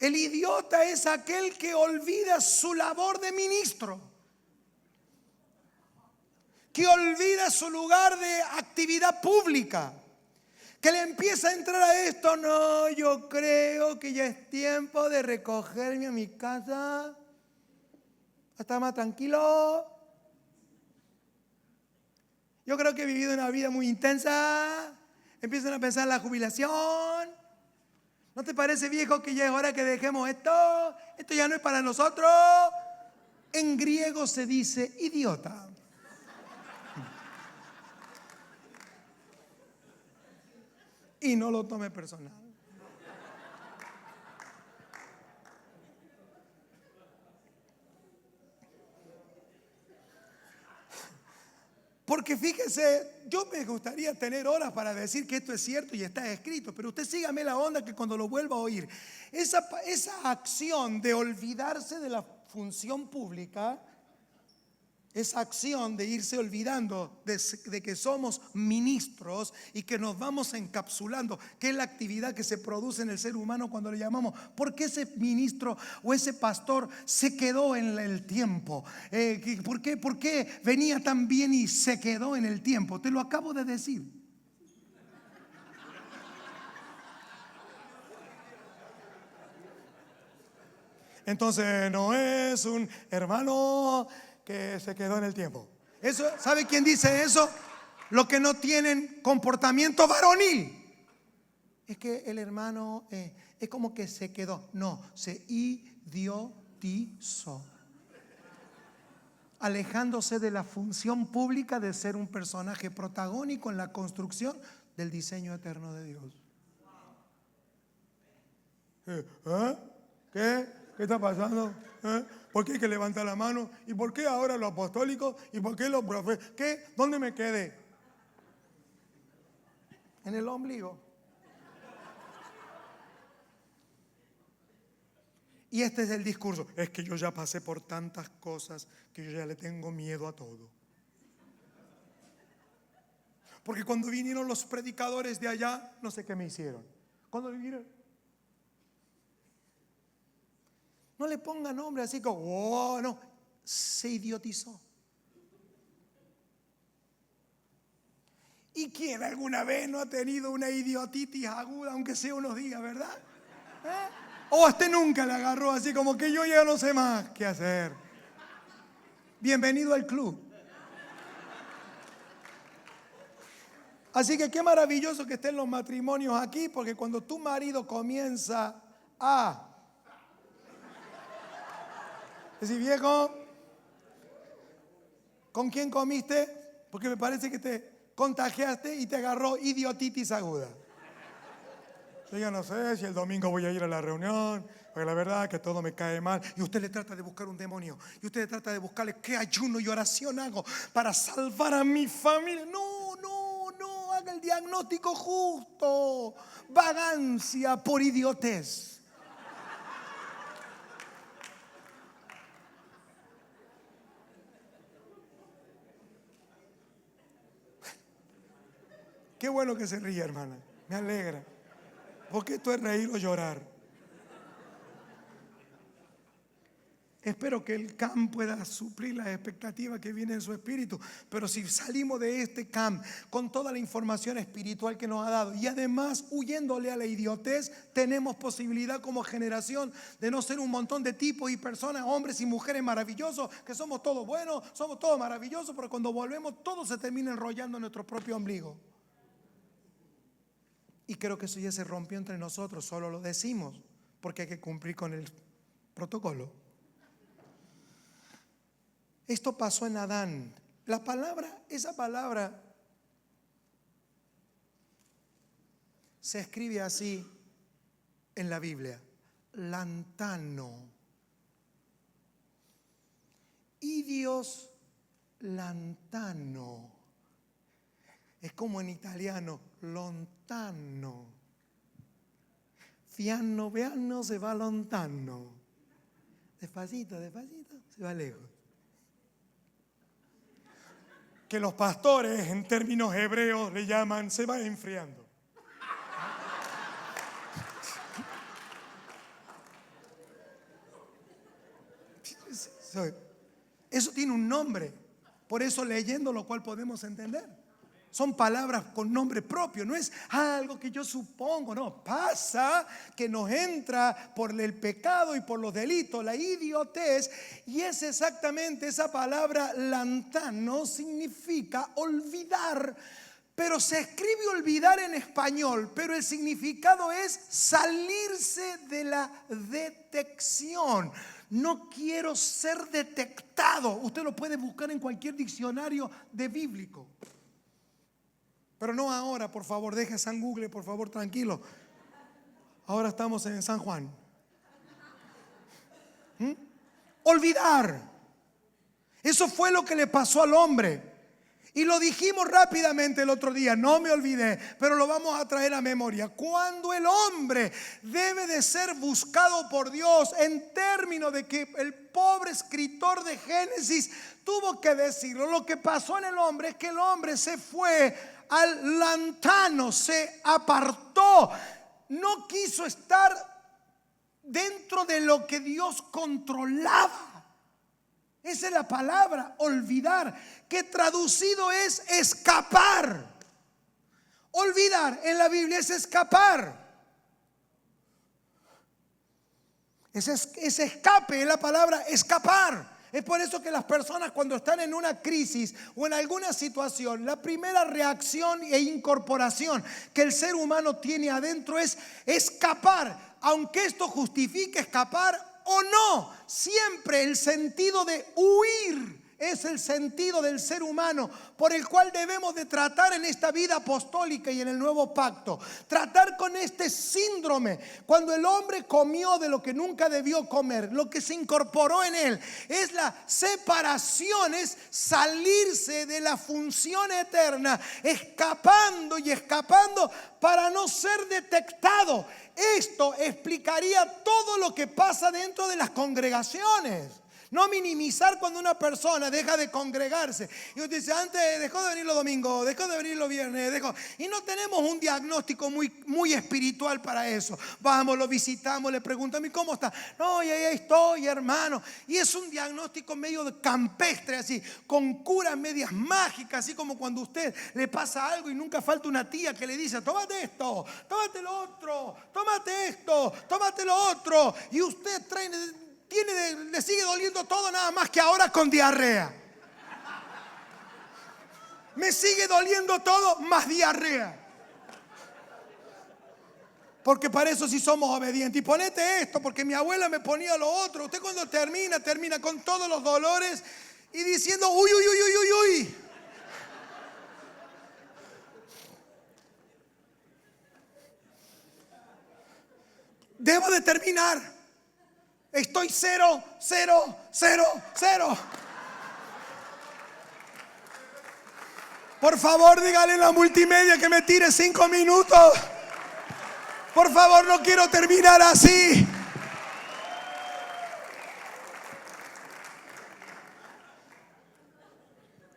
El idiota es aquel que olvida su labor de ministro, que olvida su lugar de actividad pública, que le empieza a entrar a esto. No, yo creo que ya es tiempo de recogerme a mi casa, a estar más tranquilo. Yo creo que he vivido una vida muy intensa. Empiezan a pensar en la jubilación. ¿No te parece, viejo, que ya es hora que dejemos esto? Esto ya no es para nosotros. En griego se dice idiota. Y no lo tome personal. Porque fíjese, yo me gustaría tener horas para decir que esto es cierto y está escrito, pero usted sígame la onda que cuando lo vuelva a oír, esa acción de olvidarse de la función pública, esa acción de irse olvidando de que somos ministros y que nos vamos encapsulando, que es la actividad que se produce en el ser humano cuando le llamamos, ¿por qué ese ministro o ese pastor se quedó en el tiempo? ¿Por qué venía tan bien y se quedó en el tiempo? Te lo acabo de decir. Entonces no es un hermano que se quedó en el tiempo. Eso, ¿sabe quién dice eso? Los que no tienen comportamiento varonil. Es que el hermano es como que se quedó. No, se idiotizó, alejándose de la función pública de ser un personaje protagónico en la construcción del diseño eterno de Dios. ¿Qué? ¿Qué está pasando? ¿Por qué hay que levantar la mano? ¿Y por qué ahora los apostólicos? ¿Y por qué los profetas? ¿Qué? ¿Dónde me quedé? En el ombligo. Y este es el discurso. Es que yo ya pasé por tantas cosas que yo ya le tengo miedo a todo. Porque cuando vinieron los predicadores de allá, no sé qué me hicieron. Cuando vinieron, no le ponga nombre así como, oh, no, se idiotizó. ¿Y quién alguna vez no ha tenido una idiotitis aguda, aunque sea unos días, verdad? O a usted nunca le agarró así como que yo ya no sé más qué hacer. Bienvenido al club. Así que qué maravilloso que estén los matrimonios aquí, porque cuando tu marido comienza a decir, viejo, ¿con quién comiste? Porque me parece que te contagiaste y te agarró idiotitis aguda. Yo ya no sé si el domingo voy a ir a la reunión, porque la verdad es que todo me cae mal. Y usted le trata de buscar un demonio. Y usted le trata de buscarle qué ayuno y oración hago para salvar a mi familia. No, no, no, haga el diagnóstico justo. Vagancia por idiotez. Qué bueno que se ríe, hermana. Me alegra. Porque esto es reír o llorar. Espero que el CAM pueda suplir las expectativas que vienen en su espíritu. Pero si salimos de este CAM con toda la información espiritual que nos ha dado y además huyéndole a la idiotez, tenemos posibilidad como generación de no ser un montón de tipos y personas, hombres y mujeres maravillosos, que somos todos buenos, somos todos maravillosos, pero cuando volvemos todo se termina enrollando en nuestro propio ombligo. Y creo que eso ya se rompió entre nosotros, solo lo decimos porque hay que cumplir con el protocolo. Esto pasó en Adán. Esa palabra se escribe así en la Biblia: lantano. Idios lantano. Es como en italiano, lontano. Piano piano se va lontano. Despacito, despacito, se va lejos. Que los pastores en términos hebreos le llaman se va enfriando. Eso tiene un nombre. Por eso leyendo lo cual podemos entender. Son palabras con nombre propio, no es algo que yo supongo, no, pasa que nos entra por el pecado y por los delitos, la idiotez, y es exactamente esa palabra lantano, significa olvidar, pero se escribe olvidar en español, pero el significado es salirse de la detección. No quiero ser detectado. Usted lo puede buscar en cualquier diccionario de bíblico. Pero no ahora, por favor, deje San Google, por favor, tranquilo. Ahora estamos en San Juan. Olvidar. Eso fue lo que le pasó al hombre. Y lo dijimos rápidamente el otro día, no me olvidé, pero lo vamos a traer a memoria. Cuando el hombre debe de ser buscado por Dios, en términos de que el pobre escritor de Génesis tuvo que decirlo, lo que pasó en el hombre es que el hombre se fue al lantano, se apartó, no quiso estar dentro de lo que Dios controlaba. Esa es la palabra, olvidar, que traducido es escapar. Olvidar en la Biblia es escapar. Ese escape es la palabra escapar. Es por eso que las personas, cuando están en una crisis o en alguna situación, la primera reacción e incorporación que el ser humano tiene adentro es escapar. Aunque esto justifique escapar o no, siempre el sentido de huir es el sentido del ser humano por el cual debemos de tratar en esta vida apostólica y en el nuevo pacto. Tratar con este síndrome. Cuando el hombre comió de lo que nunca debió comer, lo que se incorporó en él es la separación, es salirse de la función eterna, escapando y escapando para no ser detectado. Esto explicaría todo lo que pasa dentro de las congregaciones. No minimizar cuando una persona deja de congregarse. Y usted dice, antes dejó de venir los domingos, dejó de venir los viernes, y no tenemos un diagnóstico muy espiritual para eso. Vamos, lo visitamos, le preguntamos, ¿y cómo está? No, y ahí estoy, hermano. Y es un diagnóstico medio de campestre, así, con curas medias mágicas, así como cuando a usted le pasa algo y nunca falta una tía que le dice, tómate esto, tómate lo otro, tómate esto, tómate lo otro. Y usted le sigue doliendo todo, nada más que ahora con diarrea. Me sigue doliendo todo, más diarrea. Porque para eso sí somos obedientes. Y ponete esto, porque mi abuela me ponía lo otro. Usted cuando termina con todos los dolores y diciendo, uy, uy, uy, uy, uy, uy. Debo de terminar. Estoy 0, 0, 0, 0. Por favor, dígale en la multimedia que me tire 5 minutos. Por favor, no quiero terminar así.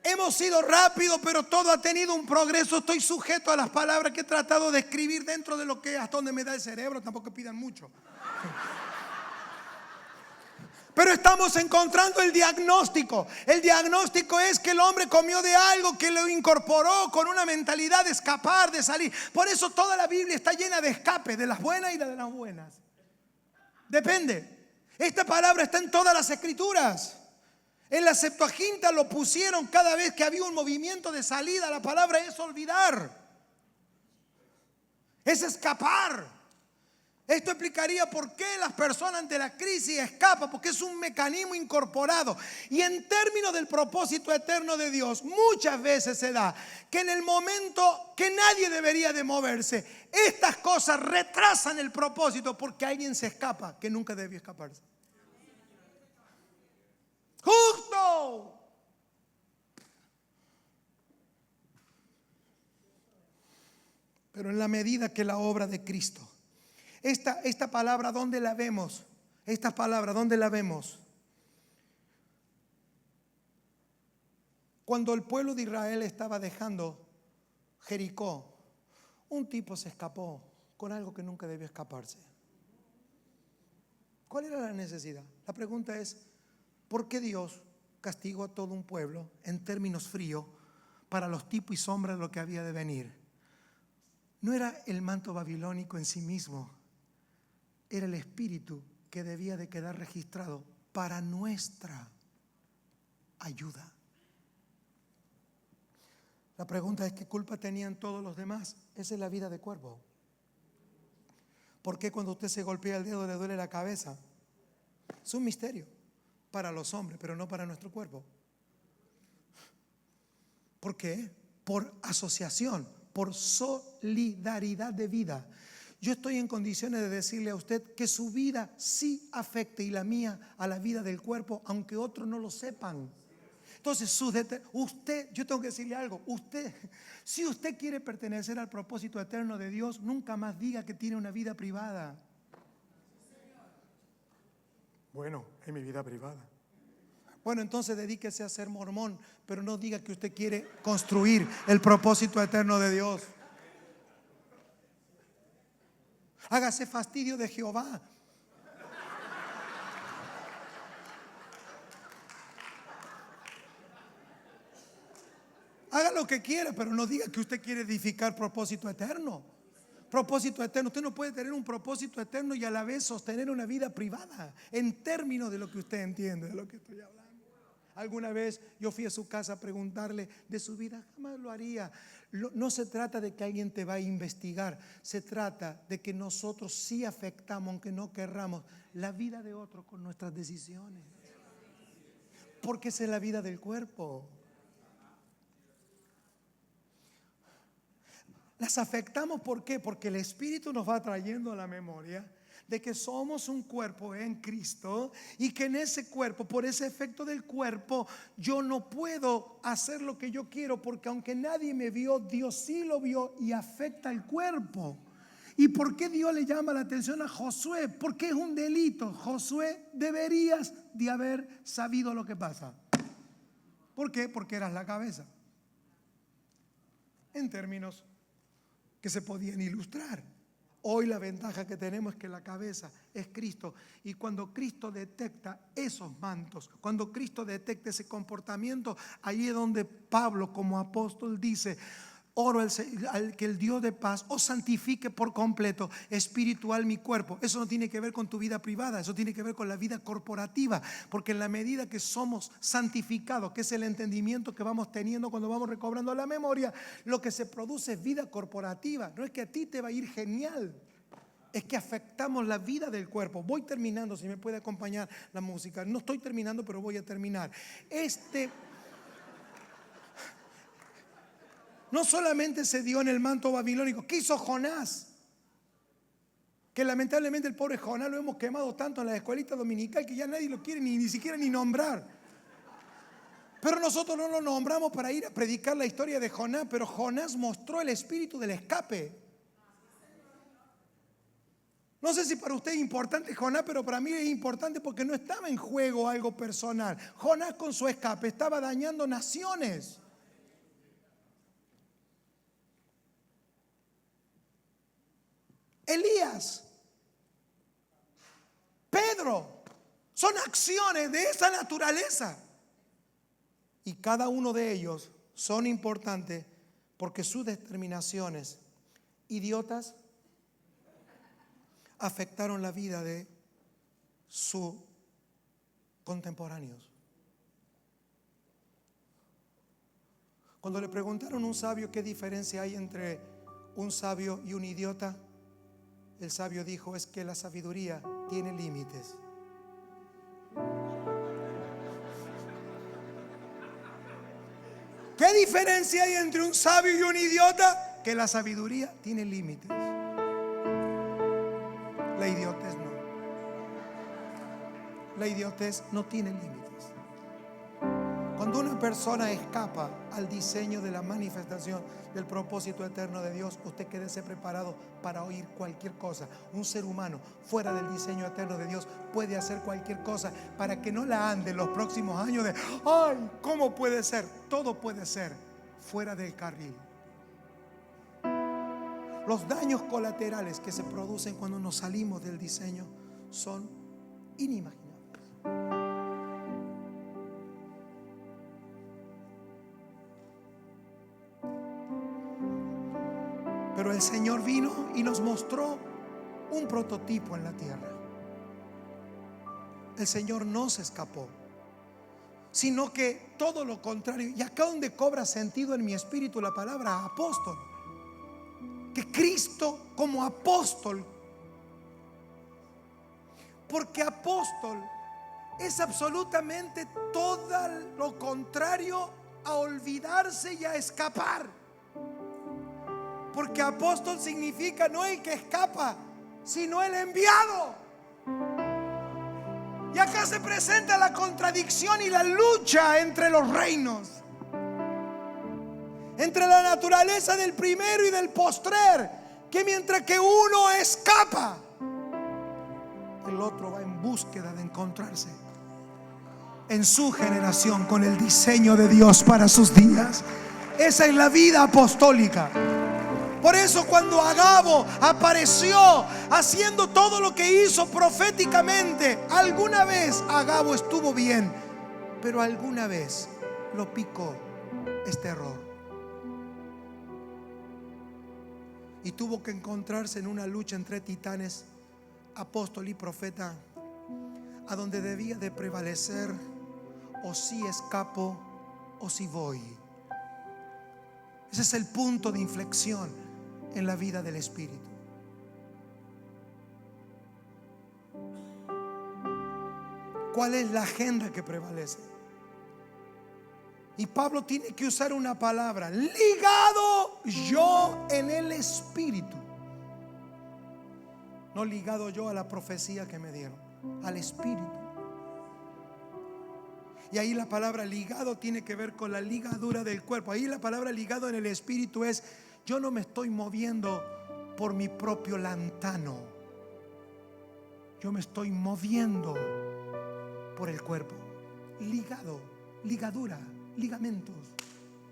Hemos sido rápidos, pero todo ha tenido un progreso. Estoy sujeto a las palabras que he tratado de escribir dentro de lo que hasta donde me da el cerebro. Tampoco pidan mucho. Pero estamos encontrando el diagnóstico. El diagnóstico es que el hombre comió de algo que lo incorporó con una mentalidad de escapar, de salir. Por eso toda la Biblia está llena de escape, de las buenas y de las buenas. Depende. Esta palabra está en todas las escrituras. En la Septuaginta lo pusieron cada vez que había un movimiento de salida. La palabra es olvidar. Es escapar. Esto explicaría por qué las personas ante la crisis escapan, porque es un mecanismo incorporado. Y en términos del propósito eterno de Dios, muchas veces se da que en el momento que nadie debería de moverse, estas cosas retrasan el propósito porque alguien se escapa que nunca debió escaparse. ¡Justo! Pero en la medida que la obra de Cristo, esta palabra, ¿dónde la vemos? Esta palabra, ¿dónde la vemos? Cuando el pueblo de Israel estaba dejando Jericó, un tipo se escapó con algo que nunca debió escaparse. ¿Cuál era la necesidad? La pregunta es, ¿por qué Dios castigó a todo un pueblo en términos fríos para los tipos y sombras de lo que había de venir? No era el manto babilónico en sí mismo, era el espíritu que debía de quedar registrado para nuestra ayuda. La pregunta es, ¿qué culpa tenían todos los demás? Esa es la vida de cuervo. ¿Por qué cuando usted se golpea el dedo le duele la cabeza? Es un misterio para los hombres, pero no para nuestro cuerpo. ¿Por qué? Por asociación, por solidaridad de vida. Yo estoy en condiciones de decirle a usted que su vida sí afecte, y la mía, a la vida del cuerpo, aunque otros no lo sepan. Entonces, yo tengo que decirle algo. Si usted quiere pertenecer al propósito eterno de Dios, nunca más diga que tiene una vida privada. Bueno, es mi vida privada. Bueno, entonces dedíquese a ser mormón, pero no diga que usted quiere construir el propósito eterno de Dios. Hágase fastidio de Jehová. Haga lo que quiera, pero no diga que usted quiere edificar propósito eterno. Propósito eterno. Usted no puede tener un propósito eterno y a la vez sostener una vida privada, en términos de lo que usted entiende, de lo que estoy hablando. Alguna vez yo fui a su casa a preguntarle de su vida, jamás lo haría. No se trata de que alguien te va a investigar, se trata de que nosotros sí afectamos, aunque no querramos, la vida de otro con nuestras decisiones. Porque esa es la vida del cuerpo. Las afectamos, ¿por qué? Porque el Espíritu nos va trayendo a la memoria de que somos un cuerpo en Cristo y que en ese cuerpo, por ese efecto del cuerpo, yo no puedo hacer lo que yo quiero, porque aunque nadie me vio, Dios sí lo vio y afecta el cuerpo. ¿Y por qué Dios le llama la atención a Josué? Porque es un delito. Josué, deberías de haber sabido lo que pasa. ¿Por qué? Porque eras la cabeza. En términos que se podían ilustrar. Hoy la ventaja que tenemos es que la cabeza es Cristo, y cuando Cristo detecta esos mantos, cuando Cristo detecta ese comportamiento, ahí es donde Pablo como apóstol dice: oro al que el Dios de paz os santifique por completo, espiritual mi cuerpo. Eso no tiene que ver con tu vida privada, eso tiene que ver con la vida corporativa, porque en la medida que somos santificados, que es el entendimiento que vamos teniendo cuando vamos recobrando la memoria, lo que se produce es vida corporativa. No es que a ti te va a ir genial, es que afectamos la vida del cuerpo. Voy terminando, si me puede acompañar la música. No estoy terminando, pero voy a terminar. No solamente se dio en el manto babilónico. ¿Qué hizo Jonás? Que lamentablemente el pobre Jonás lo hemos quemado tanto en la escuelita dominical que ya nadie lo quiere ni siquiera ni nombrar. Pero nosotros no lo nombramos para ir a predicar la historia de Jonás, pero Jonás mostró el espíritu del escape. No sé si para usted es importante Jonás, pero para mí es importante porque no estaba en juego algo personal. Jonás con su escape estaba dañando naciones. Elías, Pedro, son acciones de esa naturaleza. Y cada uno de ellos son importantes porque sus determinaciones idiotas afectaron la vida de sus contemporáneos. Cuando le preguntaron a un sabio qué diferencia hay entre un sabio y un idiota, el sabio dijo: es que la sabiduría tiene límites. ¿Qué diferencia hay entre un sabio y un idiota? Que la sabiduría tiene límites. La idiotez no. La idiotez no tiene límites. Cuando una persona escapa al diseño de la manifestación del propósito eterno de Dios, usted quédese preparado para oír cualquier cosa. Un ser humano fuera del diseño eterno de Dios puede hacer cualquier cosa para que no la ande en los próximos años de: ¡ay! ¿Cómo puede ser? Todo puede ser fuera del carril. Los daños colaterales que se producen cuando nos salimos del diseño son inimaginables. Pero el Señor vino y nos mostró un prototipo en la tierra. El Señor no se escapó, sino que todo lo contrario. Y acá donde cobra sentido en mi espíritu la palabra apóstol, que Cristo como apóstol, porque apóstol es absolutamente todo lo contrario a olvidarse y a escapar. Porque apóstol significa no el que escapa, sino el enviado. Y acá se presenta la contradicción y la lucha entre los reinos, entre la naturaleza del primero y del postrer, que mientras que uno escapa, el otro va en búsqueda de encontrarse en su generación con el diseño de Dios para sus días. Esa es la vida apostólica. Por eso cuando Agabo apareció haciendo todo lo que hizo proféticamente, alguna vez Agabo estuvo bien, pero alguna vez lo picó este error. Y tuvo que encontrarse en una lucha entre titanes, apóstol y profeta, a donde debía de prevalecer: o si escapo o si voy. Ese es el punto de inflexión en la vida del Espíritu. ¿Cuál es la agenda que prevalece? Y Pablo tiene que usar una palabra: ligado yo en el Espíritu. No ligado yo a la profecía que me dieron, al Espíritu. Y ahí la palabra ligado tiene que ver con la ligadura del cuerpo. Ahí la palabra ligado en el Espíritu es: yo no me estoy moviendo por mi propio lantano, yo me estoy moviendo por el cuerpo. Ligado, ligadura, ligamentos.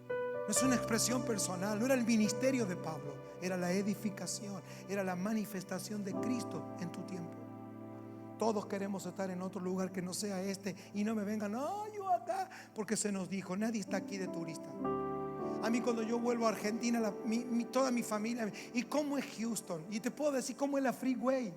No es una expresión personal, no era el ministerio de Pablo, era la edificación, era la manifestación de Cristo en tu tiempo. Todos queremos estar en otro lugar que no sea este. Y no me vengan: no, yo acá, porque se nos dijo, nadie está aquí de turista. A mí cuando yo vuelvo a Argentina, toda mi familia: ¿y cómo es Houston? Y te puedo decir cómo es la Freeway.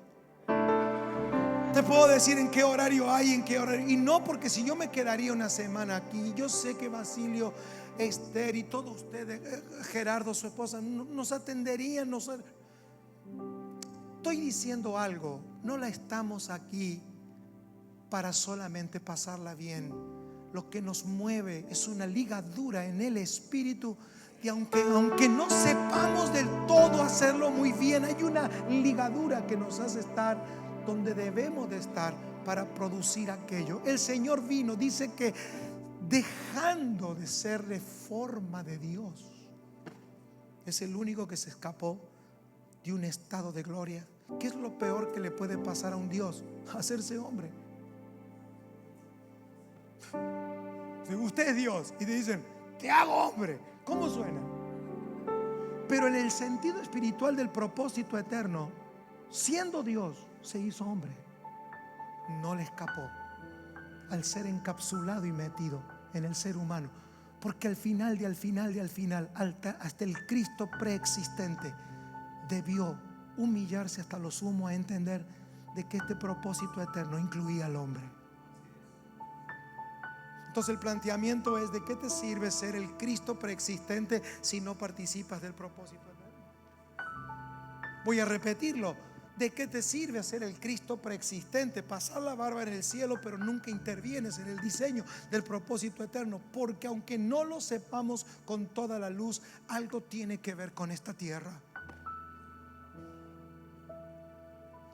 Te puedo decir en qué horario hay, en qué horario. Y no porque si yo me quedaría una semana aquí, yo sé que Basilio, Esther y todos ustedes, Gerardo, su esposa, nos atenderían. Estoy diciendo algo: no la estamos aquí para solamente pasarla bien. Lo que nos mueve es una ligadura en el Espíritu. Y aunque no sepamos del todo hacerlo muy bien, hay una ligadura que nos hace estar donde debemos de estar para producir aquello. El Señor vino, dice que dejando de ser de forma de Dios, es el único que se escapó de un estado de gloria. ¿Qué es lo peor que le puede pasar a un Dios? Hacerse hombre. Si usted es Dios y te dicen: te hago hombre, ¿cómo suena? Pero en el sentido espiritual del propósito eterno, siendo Dios, se hizo hombre. No le escapó al ser encapsulado y metido en el ser humano, porque al final, hasta el Cristo preexistente debió humillarse hasta lo sumo a entender de que este propósito eterno incluía al hombre. Entonces el planteamiento es: ¿de qué te sirve ser el Cristo preexistente si no participas del propósito eterno? Voy a repetirlo: ¿de qué te sirve ser el Cristo preexistente, pasar la barba en el cielo, pero nunca intervienes en el diseño del propósito eterno? Porque aunque no lo sepamos con toda la luz, algo tiene que ver con esta tierra.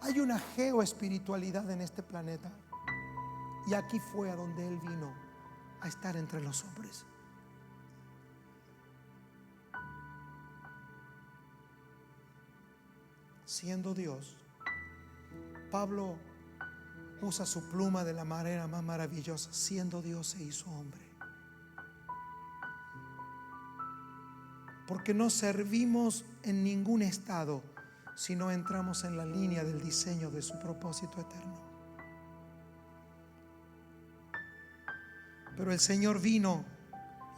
Hay una geoespiritualidad en este planeta, y aquí fue a donde Él vino a estar entre los hombres. Siendo Dios, Pablo usa su pluma de la manera más maravillosa. Siendo Dios, se hizo hombre. Porque no servimos en ningún estado si no entramos en la línea del diseño de su propósito eterno. Pero el Señor vino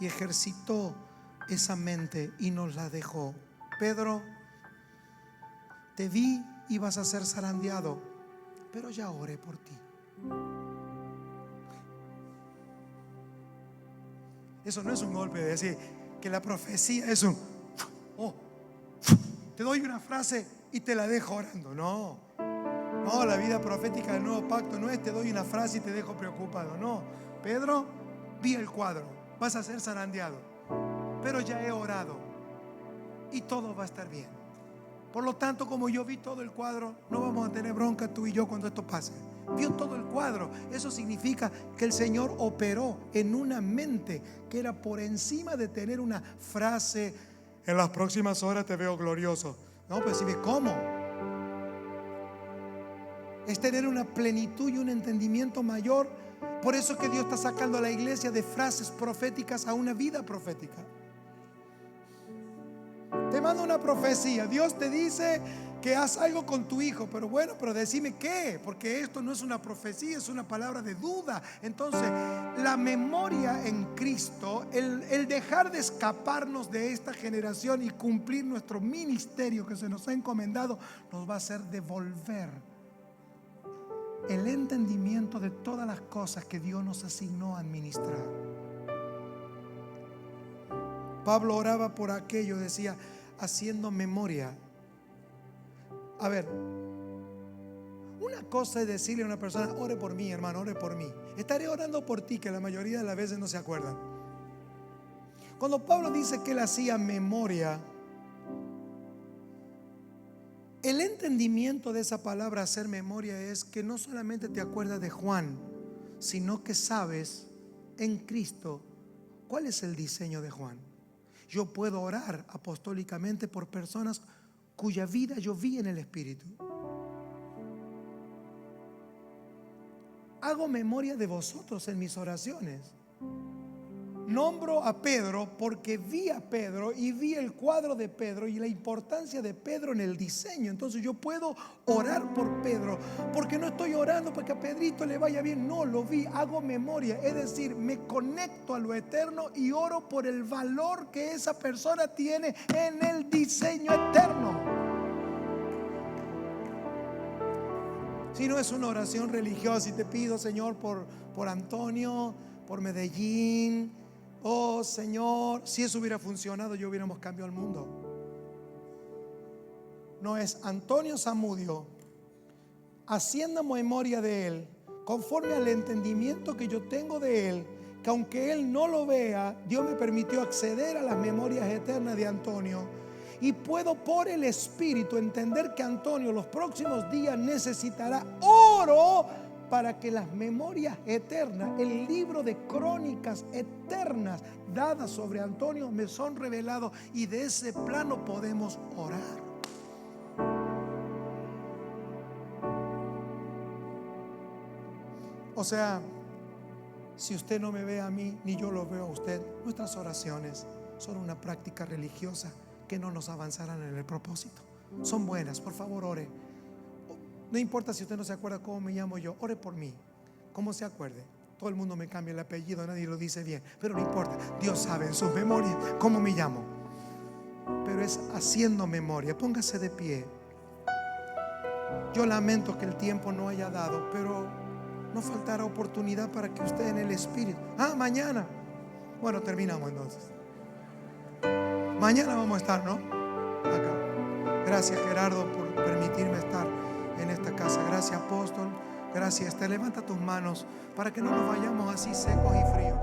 y ejercitó esa mente y nos la dejó. Pedro, te vi y vas a ser zarandeado, pero ya oré por ti. Eso no es un golpe de decir que la profecía es un te doy una frase y te la dejo orando. No, la vida profética del nuevo pacto no es: te doy una frase y te dejo preocupado. No, Pedro, vi el cuadro, vas a ser zarandeado, pero ya he orado y todo va a estar bien. Por lo tanto, como yo vi todo el cuadro, no vamos a tener bronca tú y yo cuando esto pase. Vio todo el cuadro. Eso significa que el Señor operó en una mente que era por encima de tener una frase: en las próximas horas te veo glorioso. No, pues dime, ¿cómo? Es tener una plenitud y un entendimiento mayor. Por eso es que Dios está sacando a la iglesia de frases proféticas a una vida profética. Te manda una profecía. Dios te dice que haz algo con tu hijo. Pero bueno, pero decime qué. Porque esto no es una profecía, es una palabra de duda. Entonces, la memoria en Cristo, el dejar de escaparnos de esta generación y cumplir nuestro ministerio que se nos ha encomendado, nos va a hacer devolver el entendimiento de todas las cosas que Dios nos asignó a administrar. Pablo oraba por aquello, decía, haciendo memoria. A ver, una cosa es decirle a una persona: ore por mí, hermano, ore por mí. Estaré orando por ti, que la mayoría de las veces no se acuerdan. Cuando Pablo dice que él hacía memoria, el entendimiento de esa palabra hacer memoria es que no solamente te acuerdas de Juan, sino que sabes en Cristo cuál es el diseño de Juan. Yo puedo orar apostólicamente por personas cuya vida yo vi en el Espíritu. Hago memoria de vosotros en mis oraciones. Nombro a Pedro porque vi a Pedro y vi el cuadro de Pedro y la importancia de Pedro en el diseño. Entonces yo puedo orar por Pedro, porque no estoy orando porque a Pedrito le vaya bien. No, lo vi, hago memoria. Es decir, me conecto a lo eterno y oro por el valor que esa persona tiene en el diseño eterno. Si no es una oración religiosa y te pido, Señor, por Antonio, por Medellín. Oh Señor, si eso hubiera funcionado, yo hubiéramos cambiado el mundo. No, es Antonio Zamudio, haciendo memoria de él, conforme al entendimiento que yo tengo de él, que aunque él no lo vea, Dios me permitió acceder a las memorias eternas de Antonio. Y puedo por el Espíritu entender que Antonio los próximos días necesitará oro para que las memorias eternas, el libro de crónicas eternas dadas sobre Antonio me son revelados, y de ese plano podemos orar. O sea, si usted no me ve a mí ni yo lo veo a usted, nuestras oraciones son una práctica religiosa que no nos avanzarán en el propósito. Son buenas, por favor ore. No importa si usted no se acuerda cómo me llamo yo, ore por mí, como se acuerde. Todo el mundo me cambia el apellido, nadie lo dice bien, pero no importa, Dios sabe en sus memorias cómo me llamo. Pero es haciendo memoria. Póngase de pie. Yo lamento que el tiempo no haya dado, pero no faltará oportunidad para que usted en el Espíritu. Mañana. Bueno, terminamos entonces. Mañana vamos a estar, ¿no? Acá. Gracias, Gerardo, por permitirme estar en esta casa. Gracias, apóstol. Gracias, Esther. Levanta tus manos para que no nos vayamos así secos y fríos.